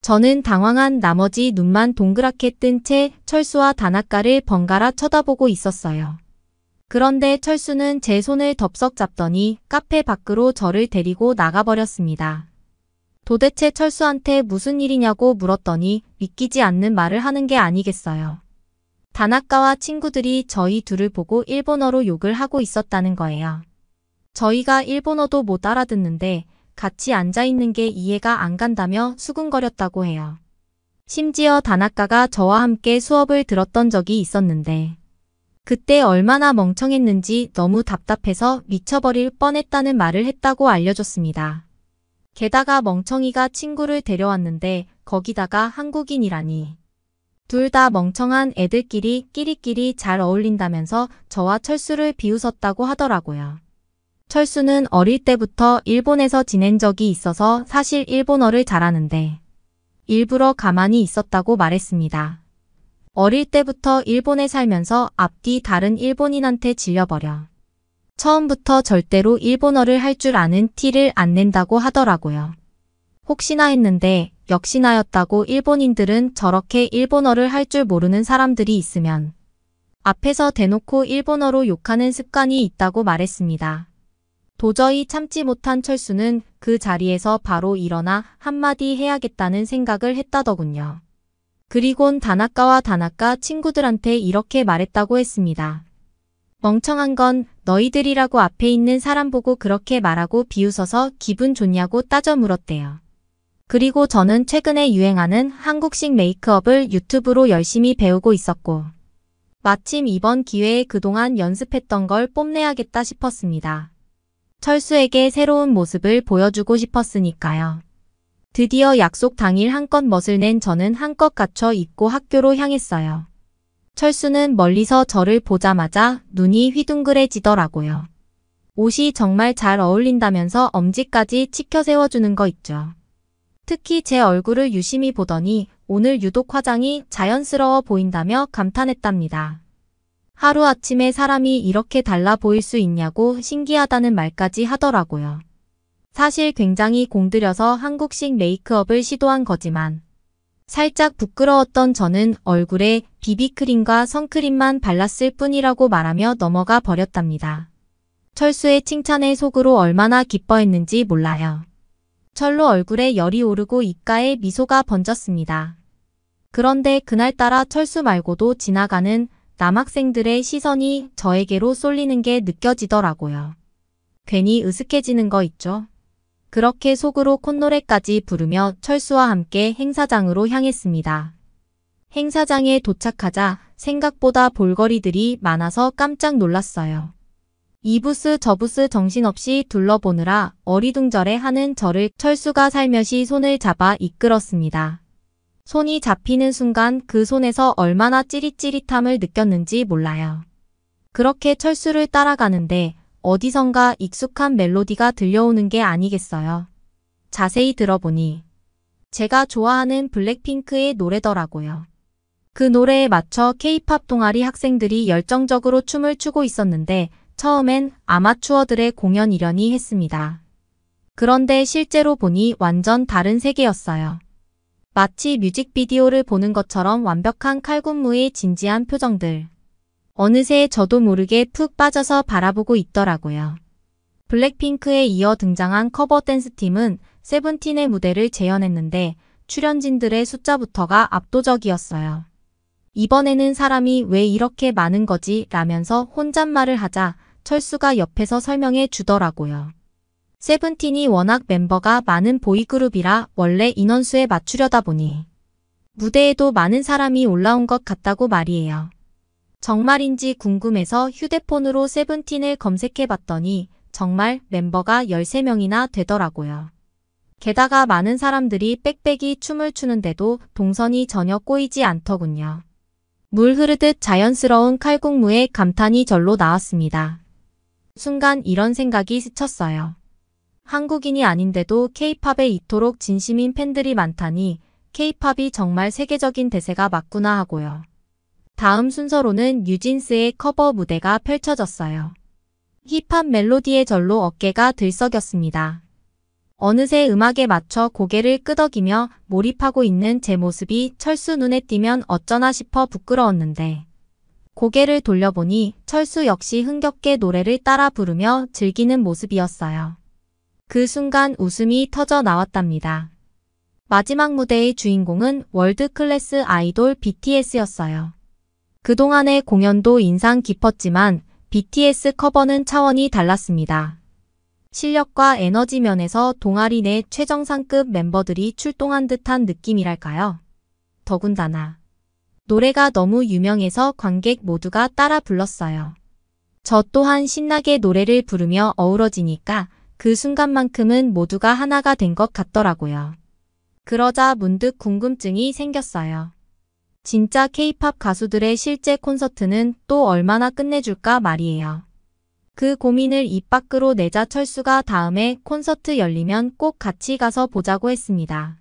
저는 당황한 나머지 눈만 동그랗게 뜬 채 철수와 다나카를 번갈아 쳐다보고 있었어요. 그런데 철수는 제 손을 덥석 잡더니 카페 밖으로 저를 데리고 나가버렸습니다. 도대체 철수한테 무슨 일이냐고 물었더니 믿기지 않는 말을 하는 게 아니겠어요. 다나카와 친구들이 저희 둘을 보고 일본어로 욕을 하고 있었다는 거예요. 저희가 일본어도 못 알아듣는데 같이 앉아있는 게 이해가 안 간다며 수군거렸다고 해요. 심지어 다나카가 저와 함께 수업을 들었던 적이 있었는데 그때 얼마나 멍청했는지 너무 답답해서 미쳐버릴 뻔했다는 말을 했다고 알려줬습니다. 게다가 멍청이가 친구를 데려왔는데 거기다가 한국인이라니. 둘 다 멍청한 애들끼리 끼리끼리 잘 어울린다면서 저와 철수를 비웃었다고 하더라고요. 철수는 어릴 때부터 일본에서 지낸 적이 있어서 사실 일본어를 잘하는데 일부러 가만히 있었다고 말했습니다. 어릴 때부터 일본에 살면서 앞뒤 다른 일본인한테 질려버려. 처음부터 절대로 일본어를 할 줄 아는 티를 안 낸다고 하더라고요. 혹시나 했는데 역시나였다고. 일본인들은 저렇게 일본어를 할 줄 모르는 사람들이 있으면 앞에서 대놓고 일본어로 욕하는 습관이 있다고 말했습니다. 도저히 참지 못한 철수는 그 자리에서 바로 일어나 한마디 해야겠다는 생각을 했다더군요. 그리곤 다나카와 다나카 친구들한테 이렇게 말했다고 했습니다. 멍청한 건 너희들이라고 앞에 있는 사람 보고 그렇게 말하고 비웃어서 기분 좋냐고 따져 물었대요. 그리고 저는 최근에 유행하는 한국식 메이크업을 유튜브로 열심히 배우고 있었고 마침 이번 기회에 그동안 연습했던 걸 뽐내야겠다 싶었습니다. 철수에게 새로운 모습을 보여주고 싶었으니까요. 드디어 약속 당일 한껏 멋을 낸 저는 한껏 갖춰 입고 학교로 향했어요. 철수는 멀리서 저를 보자마자 눈이 휘둥그레지더라고요. 옷이 정말 잘 어울린다면서 엄지까지 치켜 세워주는 거 있죠. 특히 제 얼굴을 유심히 보더니 오늘 유독 화장이 자연스러워 보인다며 감탄했답니다. 하루아침에 사람이 이렇게 달라 보일 수 있냐고 신기하다는 말까지 하더라고요. 사실 굉장히 공들여서 한국식 메이크업을 시도한 거지만 살짝 부끄러웠던 저는 얼굴에 비비크림과 선크림만 발랐을 뿐이라고 말하며 넘어가 버렸답니다. 철수의 칭찬에 속으로 얼마나 기뻐했는지 몰라요. 절로 얼굴에 열이 오르고 입가에 미소가 번졌습니다. 그런데 그날따라 철수 말고도 지나가는 남학생들의 시선이 저에게로 쏠리는 게 느껴지더라고요. 괜히 으슥해지는 거 있죠. 그렇게 속으로 콧노래까지 부르며 철수와 함께 행사장으로 향했습니다. 행사장에 도착하자 생각보다 볼거리들이 많아서 깜짝 놀랐어요. 이 부스 저 부스 정신없이 둘러보느라 어리둥절해하는 저를 철수가 살며시 손을 잡아 이끌었습니다. 손이 잡히는 순간 그 손에서 얼마나 찌릿찌릿함을 느꼈는지 몰라요. 그렇게 철수를 따라가는데 어디선가 익숙한 멜로디가 들려오는 게 아니겠어요. 자세히 들어보니 제가 좋아하는 블랙핑크의 노래더라고요. 그 노래에 맞춰 K-팝 동아리 학생들이 열정적으로 춤을 추고 있었는데 처음엔 아마추어들의 공연이려니 했습니다. 그런데 실제로 보니 완전 다른 세계였어요. 마치 뮤직비디오를 보는 것처럼 완벽한 칼군무의 진지한 표정들. 어느새 저도 모르게 푹 빠져서 바라보고 있더라고요. 블랙핑크에 이어 등장한 커버 댄스팀은 세븐틴의 무대를 재현했는데 출연진들의 숫자부터가 압도적이었어요. 이번에는 사람이 왜 이렇게 많은 거지? 라면서 혼잣말을 하자 철수가 옆에서 설명해 주더라고요. 세븐틴이 워낙 멤버가 많은 보이그룹이라 원래 인원수에 맞추려다 보니 무대에도 많은 사람이 올라온 것 같다고 말이에요. 정말인지 궁금해서 휴대폰으로 세븐틴을 검색해 봤더니 정말 멤버가 13명이나 되더라고요. 게다가 많은 사람들이 빽빽이 춤을 추는데도 동선이 전혀 꼬이지 않더군요. 물 흐르듯 자연스러운 칼국무에 감탄이 절로 나왔습니다. 순간 이런 생각이 스쳤어요. 한국인이 아닌데도 K-팝에 이토록 진심인 팬들이 많다니 K-팝이 정말 세계적인 대세가 맞구나 하고요. 다음 순서로는 뉴진스의 커버 무대가 펼쳐졌어요. 힙합 멜로디에 절로 어깨가 들썩였습니다. 어느새 음악에 맞춰 고개를 끄덕이며 몰입하고 있는 제 모습이 철수 눈에 띄면 어쩌나 싶어 부끄러웠는데 고개를 돌려보니 철수 역시 흥겹게 노래를 따라 부르며 즐기는 모습이었어요. 그 순간 웃음이 터져 나왔답니다. 마지막 무대의 주인공은 월드 클래스 아이돌 BTS였어요. 그동안의 공연도 인상 깊었지만 BTS 커버는 차원이 달랐습니다. 실력과 에너지 면에서 동아리 내 최정상급 멤버들이 출동한 듯한 느낌이랄까요. 더군다나 노래가 너무 유명해서 관객 모두가 따라 불렀어요. 저 또한 신나게 노래를 부르며 어우러지니까 그 순간만큼은 모두가 하나가 된 것 같더라고요. 그러자 문득 궁금증이 생겼어요. 진짜 K-팝 가수들의 실제 콘서트는 또 얼마나 끝내줄까 말이에요. 그 고민을 입 밖으로 내자 철수가 다음에 콘서트 열리면 꼭 같이 가서 보자고 했습니다.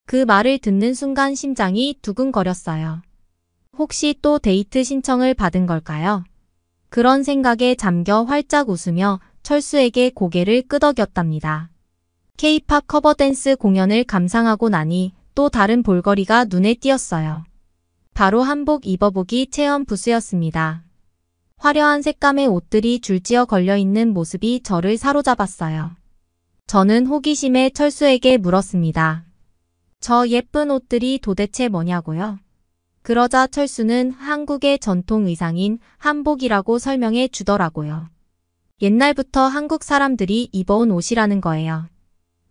그 말을 듣는 순간 심장이 두근거렸어요. 혹시 또 데이트 신청을 받은 걸까요? 그런 생각에 잠겨 활짝 웃으며 철수에게 고개를 끄덕였답니다. K-팝 커버 댄스 공연을 감상하고 나니 또 다른 볼거리가 눈에 띄었어요. 바로 한복 입어보기 체험 부스였습니다. 화려한 색감의 옷들이 줄지어 걸려있는 모습이 저를 사로잡았어요. 저는 호기심에 철수에게 물었습니다. 저 예쁜 옷들이 도대체 뭐냐고요? 그러자 철수는 한국의 전통 의상인 한복이라고 설명해 주더라고요. 옛날부터 한국 사람들이 입어온 옷이라는 거예요.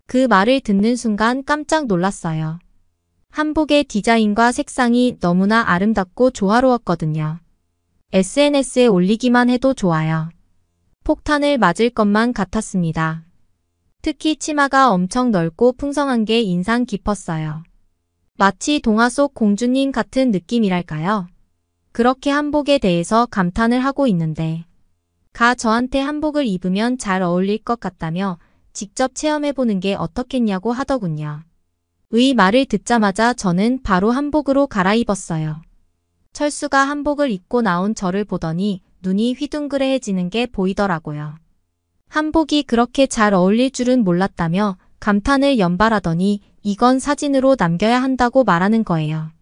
그 말을 듣는 순간 깜짝 놀랐어요. 한복의 디자인과 색상이 너무나 아름답고 조화로웠거든요. SNS에 올리기만 해도 좋아요. 폭탄을 맞을 것만 같았습니다. 특히 치마가 엄청 넓고 풍성한 게 인상 깊었어요. 마치 동화 속 공주님 같은 느낌이랄까요? 그렇게 한복에 대해서 감탄을 하고 있는데 저한테 한복을 입으면 잘 어울릴 것 같다며 직접 체험해보는 게 어떻겠냐고 하더군요. 의 말을 듣자마자 저는 바로 한복으로 갈아입었어요. 철수가 한복을 입고 나온 저를 보더니 눈이 휘둥그레해지는 게 보이더라고요. 한복이 그렇게 잘 어울릴 줄은 몰랐다며 감탄을 연발하더니 이건 사진으로 남겨야 한다고 말하는 거예요.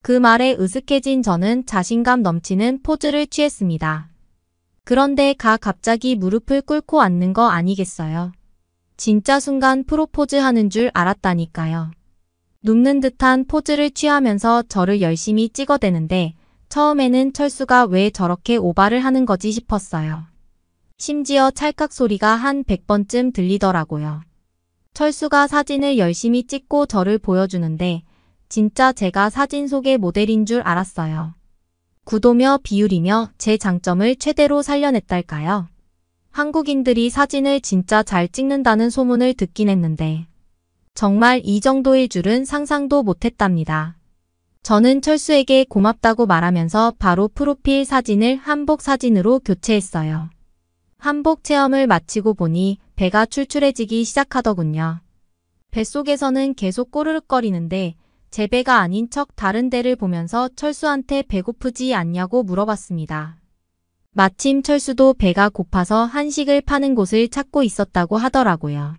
그 말에 으슥해진 저는 자신감 넘치는 포즈를 취했습니다. 그런데 갑자기 무릎을 꿇고 앉는 거 아니겠어요? 진짜 순간 프로포즈 하는 줄 알았다니까요. 눕는 듯한 포즈를 취하면서 저를 열심히 찍어대는데 처음에는 철수가 왜 저렇게 오바를 하는 거지 싶었어요. 심지어 찰칵 소리가 한 100번쯤 들리더라고요. 철수가 사진을 열심히 찍고 저를 보여주는데 진짜 제가 사진 속의 모델인 줄 알았어요. 구도며 비율이며 제 장점을 최대로 살려냈달까요? 한국인들이 사진을 진짜 잘 찍는다는 소문을 듣긴 했는데 정말 이 정도일 줄은 상상도 못했답니다. 저는 철수에게 고맙다고 말하면서 바로 프로필 사진을 한복 사진으로 교체했어요. 한복 체험을 마치고 보니 배가 출출해지기 시작하더군요. 뱃속에서는 계속 꼬르륵거리는데 제 배가 아닌 척 다른 데를 보면서 철수한테 배고프지 않냐고 물어봤습니다. 마침 철수도 배가 고파서 한식을 파는 곳을 찾고 있었다고 하더라고요.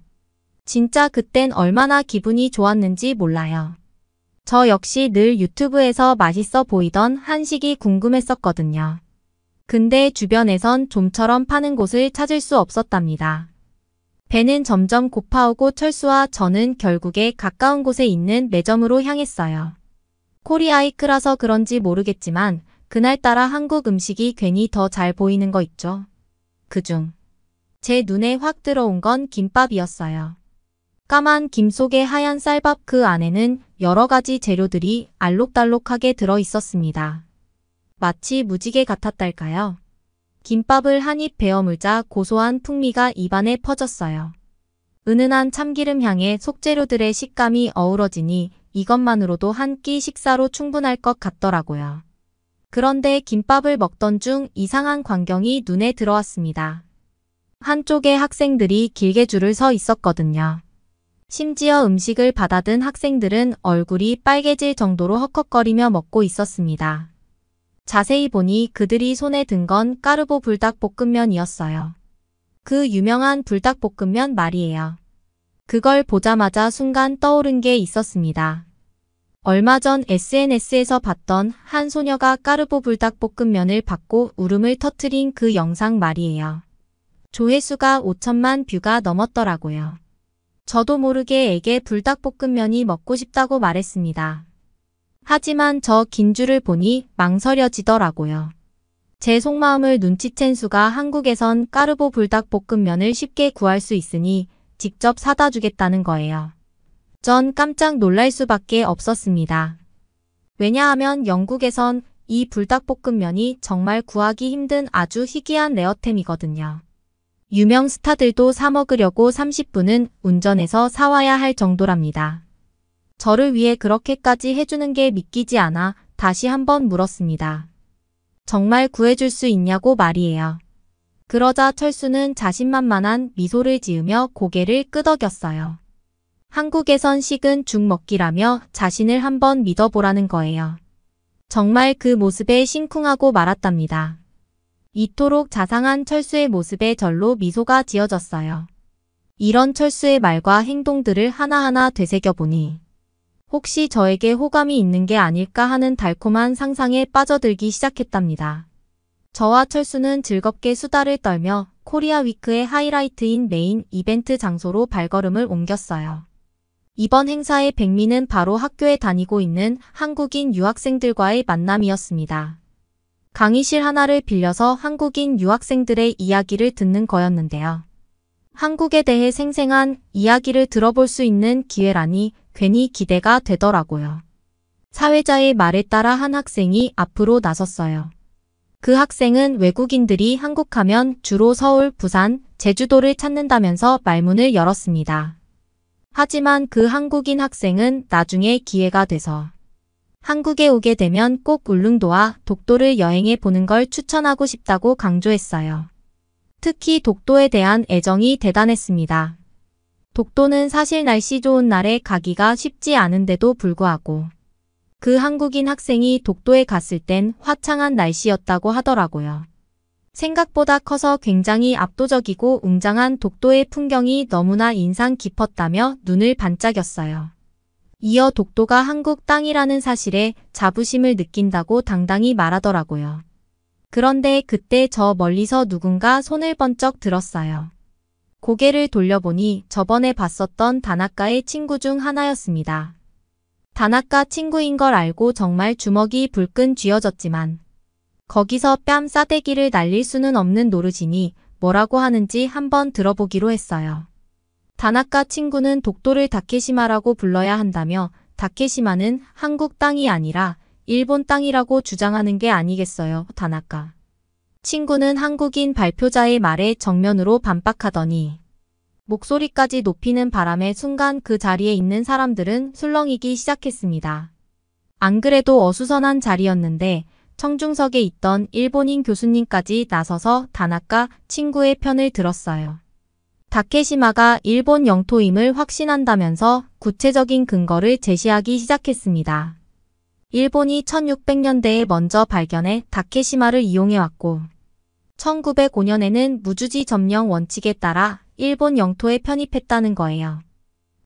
진짜 그땐 얼마나 기분이 좋았는지 몰라요. 저 역시 늘 유튜브에서 맛있어 보이던 한식이 궁금했었거든요. 근데 주변에선 좀처럼 파는 곳을 찾을 수 없었답니다. 배는 점점 고파오고 철수와 저는 결국에 가까운 곳에 있는 매점으로 향했어요. 코리아이크라서 그런지 모르겠지만 그날따라 한국 음식이 괜히 더 잘 보이는 거 있죠. 그중 제 눈에 확 들어온 건 김밥이었어요. 까만 김 속에 하얀 쌀밥 그 안에는 여러 가지 재료들이 알록달록하게 들어 있었습니다. 마치 무지개 같았달까요? 김밥을 한 입 베어 물자 고소한 풍미가 입안에 퍼졌어요. 은은한 참기름 향에 속재료들의 식감이 어우러지니 이것만으로도 한 끼 식사로 충분할 것 같더라고요. 그런데 김밥을 먹던 중 이상한 광경이 눈에 들어왔습니다. 한쪽에 학생들이 길게 줄을 서 있었거든요. 심지어 음식을 받아든 학생들은 얼굴이 빨개질 정도로 헉헉거리며 먹고 있었습니다. 자세히 보니 그들이 손에 든 건 까르보 불닭볶음면이었어요. 그 유명한 불닭볶음면 말이에요. 그걸 보자마자 순간 떠오른 게 있었습니다. 얼마 전 SNS에서 봤던 한 소녀가 까르보 불닭볶음면을 받고 울음을 터뜨린 그 영상 말이에요. 조회수가 5천만 뷰가 넘었더라고요. 저도 모르게 애게 불닭볶음면이 먹고 싶다고 말했습니다. 하지만 저 긴 줄을 보니 망설여지더라고요. 제 속마음을 눈치챈 수가 한국에선 까르보 불닭볶음면을 쉽게 구할 수 있으니 직접 사다 주겠다는 거예요. 전 깜짝 놀랄 수밖에 없었습니다. 왜냐하면 영국에선 이 불닭볶음면이 정말 구하기 힘든 아주 희귀한 레어템이거든요. 유명 스타들도 사 먹으려고 30분은 운전해서 사와야 할 정도랍니다. 저를 위해 그렇게까지 해주는 게 믿기지 않아 다시 한번 물었습니다. 정말 구해줄 수 있냐고 말이에요. 그러자 철수는 자신만만한 미소를 지으며 고개를 끄덕였어요. 한국에선 식은 죽 먹기라며 자신을 한번 믿어보라는 거예요. 정말 그 모습에 심쿵하고 말았답니다. 이토록 자상한 철수의 모습에 절로 미소가 지어졌어요. 이런 철수의 말과 행동들을 하나하나 되새겨보니 혹시 저에게 호감이 있는 게 아닐까 하는 달콤한 상상에 빠져들기 시작했답니다. 저와 철수는 즐겁게 수다를 떨며 코리아 위크의 하이라이트인 메인 이벤트 장소로 발걸음을 옮겼어요. 이번 행사의 백미는 바로 학교에 다니고 있는 한국인 유학생들과의 만남이었습니다. 강의실 하나를 빌려서 한국인 유학생들의 이야기를 듣는 거였는데요. 한국에 대해 생생한 이야기를 들어볼 수 있는 기회라니 괜히 기대가 되더라고요. 사회자의 말에 따라 한 학생이 앞으로 나섰어요. 그 학생은 외국인들이 한국하면 주로 서울, 부산, 제주도를 찾는다면서 말문을 열었습니다. 하지만 그 한국인 학생은 나중에 기회가 돼서 한국에 오게 되면 꼭 울릉도와 독도를 여행해 보는 걸 추천하고 싶다고 강조했어요. 특히 독도에 대한 애정이 대단했습니다. 독도는 사실 날씨 좋은 날에 가기가 쉽지 않은데도 불구하고 그 한국인 학생이 독도에 갔을 땐 화창한 날씨였다고 하더라고요. 생각보다 커서 굉장히 압도적이고 웅장한 독도의 풍경이 너무나 인상 깊었다며 눈을 반짝였어요. 이어 독도가 한국 땅이라는 사실에 자부심을 느낀다고 당당히 말하더라고요. 그런데 그때 저 멀리서 누군가 손을 번쩍 들었어요. 고개를 돌려보니 저번에 봤었던 다나카의 친구 중 하나였습니다. 다나카 친구인 걸 알고 정말 주먹이 불끈 쥐어졌지만 거기서 뺨 싸대기를 날릴 수는 없는 노릇이니 뭐라고 하는지 한번 들어보기로 했어요. 다나카 친구는 독도를 다케시마라고 불러야 한다며 다케시마는 한국 땅이 아니라 일본 땅이라고 주장하는 게 아니겠어요, 다나카. 친구는 한국인 발표자의 말에 정면으로 반박하더니 목소리까지 높이는 바람에 순간 그 자리에 있는 사람들은 술렁이기 시작했습니다. 안 그래도 어수선한 자리였는데 청중석에 있던 일본인 교수님까지 나서서 다나카 친구의 편을 들었어요. 다케시마가 일본 영토임을 확신한다면서 구체적인 근거를 제시하기 시작했습니다. 일본이 1600년대에 먼저 발견해 다케시마를 이용해왔고 1905년에는 무주지 점령 원칙에 따라 일본 영토에 편입했다는 거예요.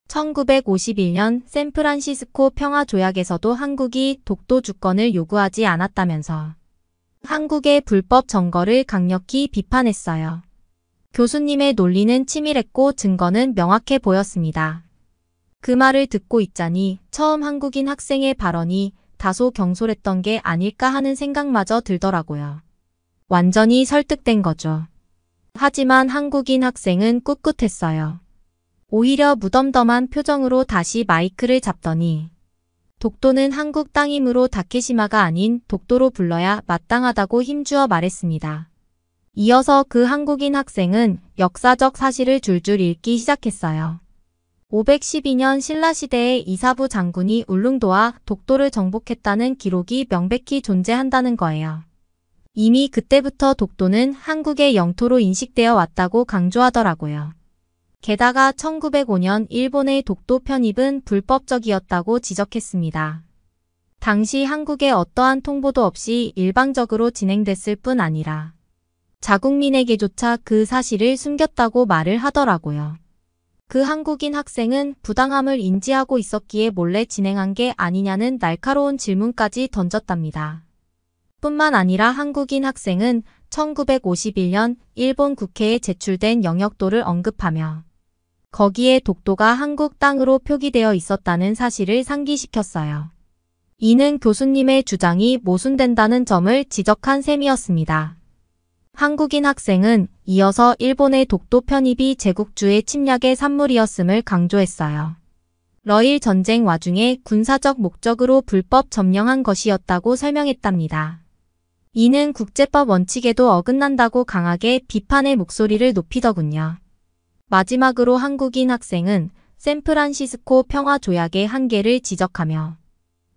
1951년 샌프란시스코 평화조약에서도 한국이 독도 주권을 요구하지 않았다면서 한국의 불법 점거를 강력히 비판했어요. 교수님의 논리는 치밀했고 증거는 명확해 보였습니다. 그 말을 듣고 있자니 처음 한국인 학생의 발언이 다소 경솔했던 게 아닐까 하는 생각마저 들더라고요. 완전히 설득된 거죠. 하지만 한국인 학생은 꿋꿋했어요. 오히려 무덤덤한 표정으로 다시 마이크를 잡더니 독도는 한국 땅이므로 다케시마가 아닌 독도로 불러야 마땅하다고 힘주어 말했습니다. 이어서 그 한국인 학생은 역사적 사실을 줄줄 읽기 시작했어요. 512년 신라시대에 이사부 장군이 울릉도와 독도를 정복했다는 기록이 명백히 존재한다는 거예요. 이미 그때부터 독도는 한국의 영토로 인식되어 왔다고 강조하더라고요. 게다가 1905년 일본의 독도 편입은 불법적이었다고 지적했습니다. 당시 한국에 어떠한 통보도 없이 일방적으로 진행됐을 뿐 아니라 자국민에게조차 그 사실을 숨겼다고 말을 하더라고요. 그 한국인 학생은 부당함을 인지하고 있었기에 몰래 진행한 게 아니냐는 날카로운 질문까지 던졌답니다. 뿐만 아니라 한국인 학생은 1951년 일본 국회에 제출된 영역도를 언급하며 거기에 독도가 한국 땅으로 표기되어 있었다는 사실을 상기시켰어요. 이는 교수님의 주장이 모순된다는 점을 지적한 셈이었습니다. 한국인 학생은 이어서 일본의 독도 편입이 제국주의 침략의 산물이었음을 강조했어요. 러일 전쟁 와중에 군사적 목적으로 불법 점령한 것이었다고 설명했답니다. 이는 국제법 원칙에도 어긋난다고 강하게 비판의 목소리를 높이더군요. 마지막으로 한국인 학생은 샌프란시스코 평화조약의 한계를 지적하며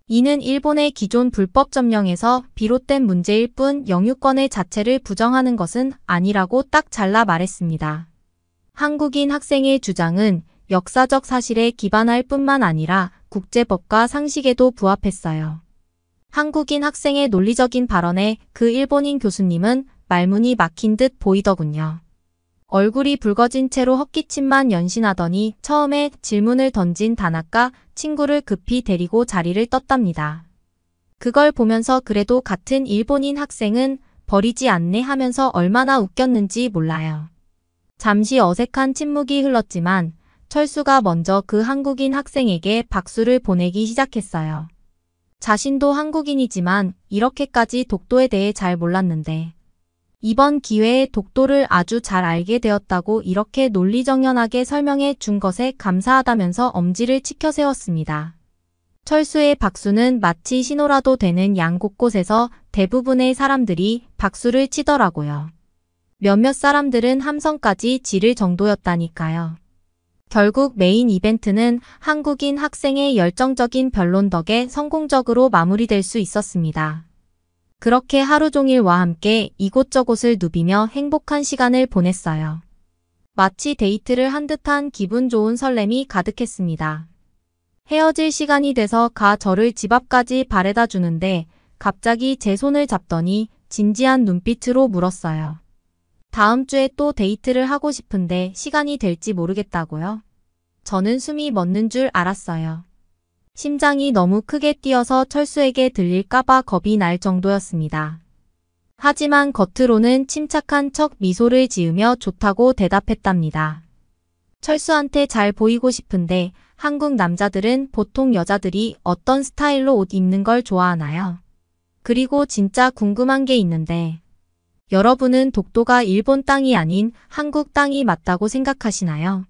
이는 일본의 기존 불법 점령에서 비롯된 문제일 뿐 영유권의 자체를 부정하는 것은 아니라고 딱 잘라 말했습니다. 한국인 학생의 주장은 역사적 사실에 기반할 뿐만 아니라 국제법과 상식에도 부합했어요. 한국인 학생의 논리적인 발언에 그 일본인 교수님은 말문이 막힌 듯 보이더군요. 얼굴이 붉어진 채로 헛기침만 연신하더니 처음에 질문을 던진 다나카 친구를 급히 데리고 자리를 떴답니다. 그걸 보면서 그래도 같은 일본인 학생은 버리지 않네 하면서 얼마나 웃겼는지 몰라요. 잠시 어색한 침묵이 흘렀지만 철수가 먼저 그 한국인 학생에게 박수를 보내기 시작했어요. 자신도 한국인이지만 이렇게까지 독도에 대해 잘 몰랐는데 이번 기회에 독도를 아주 잘 알게 되었다고 이렇게 논리정연하게 설명해 준 것에 감사하다면서 엄지를 치켜 세웠습니다. 철수의 박수는 마치 신호라도 되는 양 곳곳에서 대부분의 사람들이 박수를 치더라고요. 몇몇 사람들은 함성까지 지를 정도였다니까요. 결국 메인 이벤트는 한국인 학생의 열정적인 변론 덕에 성공적으로 마무리될 수 있었습니다. 그렇게 하루 종일과 함께 이곳저곳을 누비며 행복한 시간을 보냈어요. 마치 데이트를 한 듯한 기분 좋은 설렘이 가득했습니다. 헤어질 시간이 돼서 저를 집 앞까지 바래다 주는데 갑자기 제 손을 잡더니 진지한 눈빛으로 물었어요. 다음 주에 또 데이트를 하고 싶은데 시간이 될지 모르겠다고요? 저는 숨이 멎는 줄 알았어요. 심장이 너무 크게 뛰어서 철수에게 들릴까봐 겁이 날 정도였습니다. 하지만 겉으로는 침착한 척 미소를 지으며 좋다고 대답했답니다. 철수한테 잘 보이고 싶은데 한국 남자들은 보통 여자들이 어떤 스타일로 옷 입는 걸 좋아하나요? 그리고 진짜 궁금한 게 있는데 여러분은 독도가 일본 땅이 아닌 한국 땅이 맞다고 생각하시나요?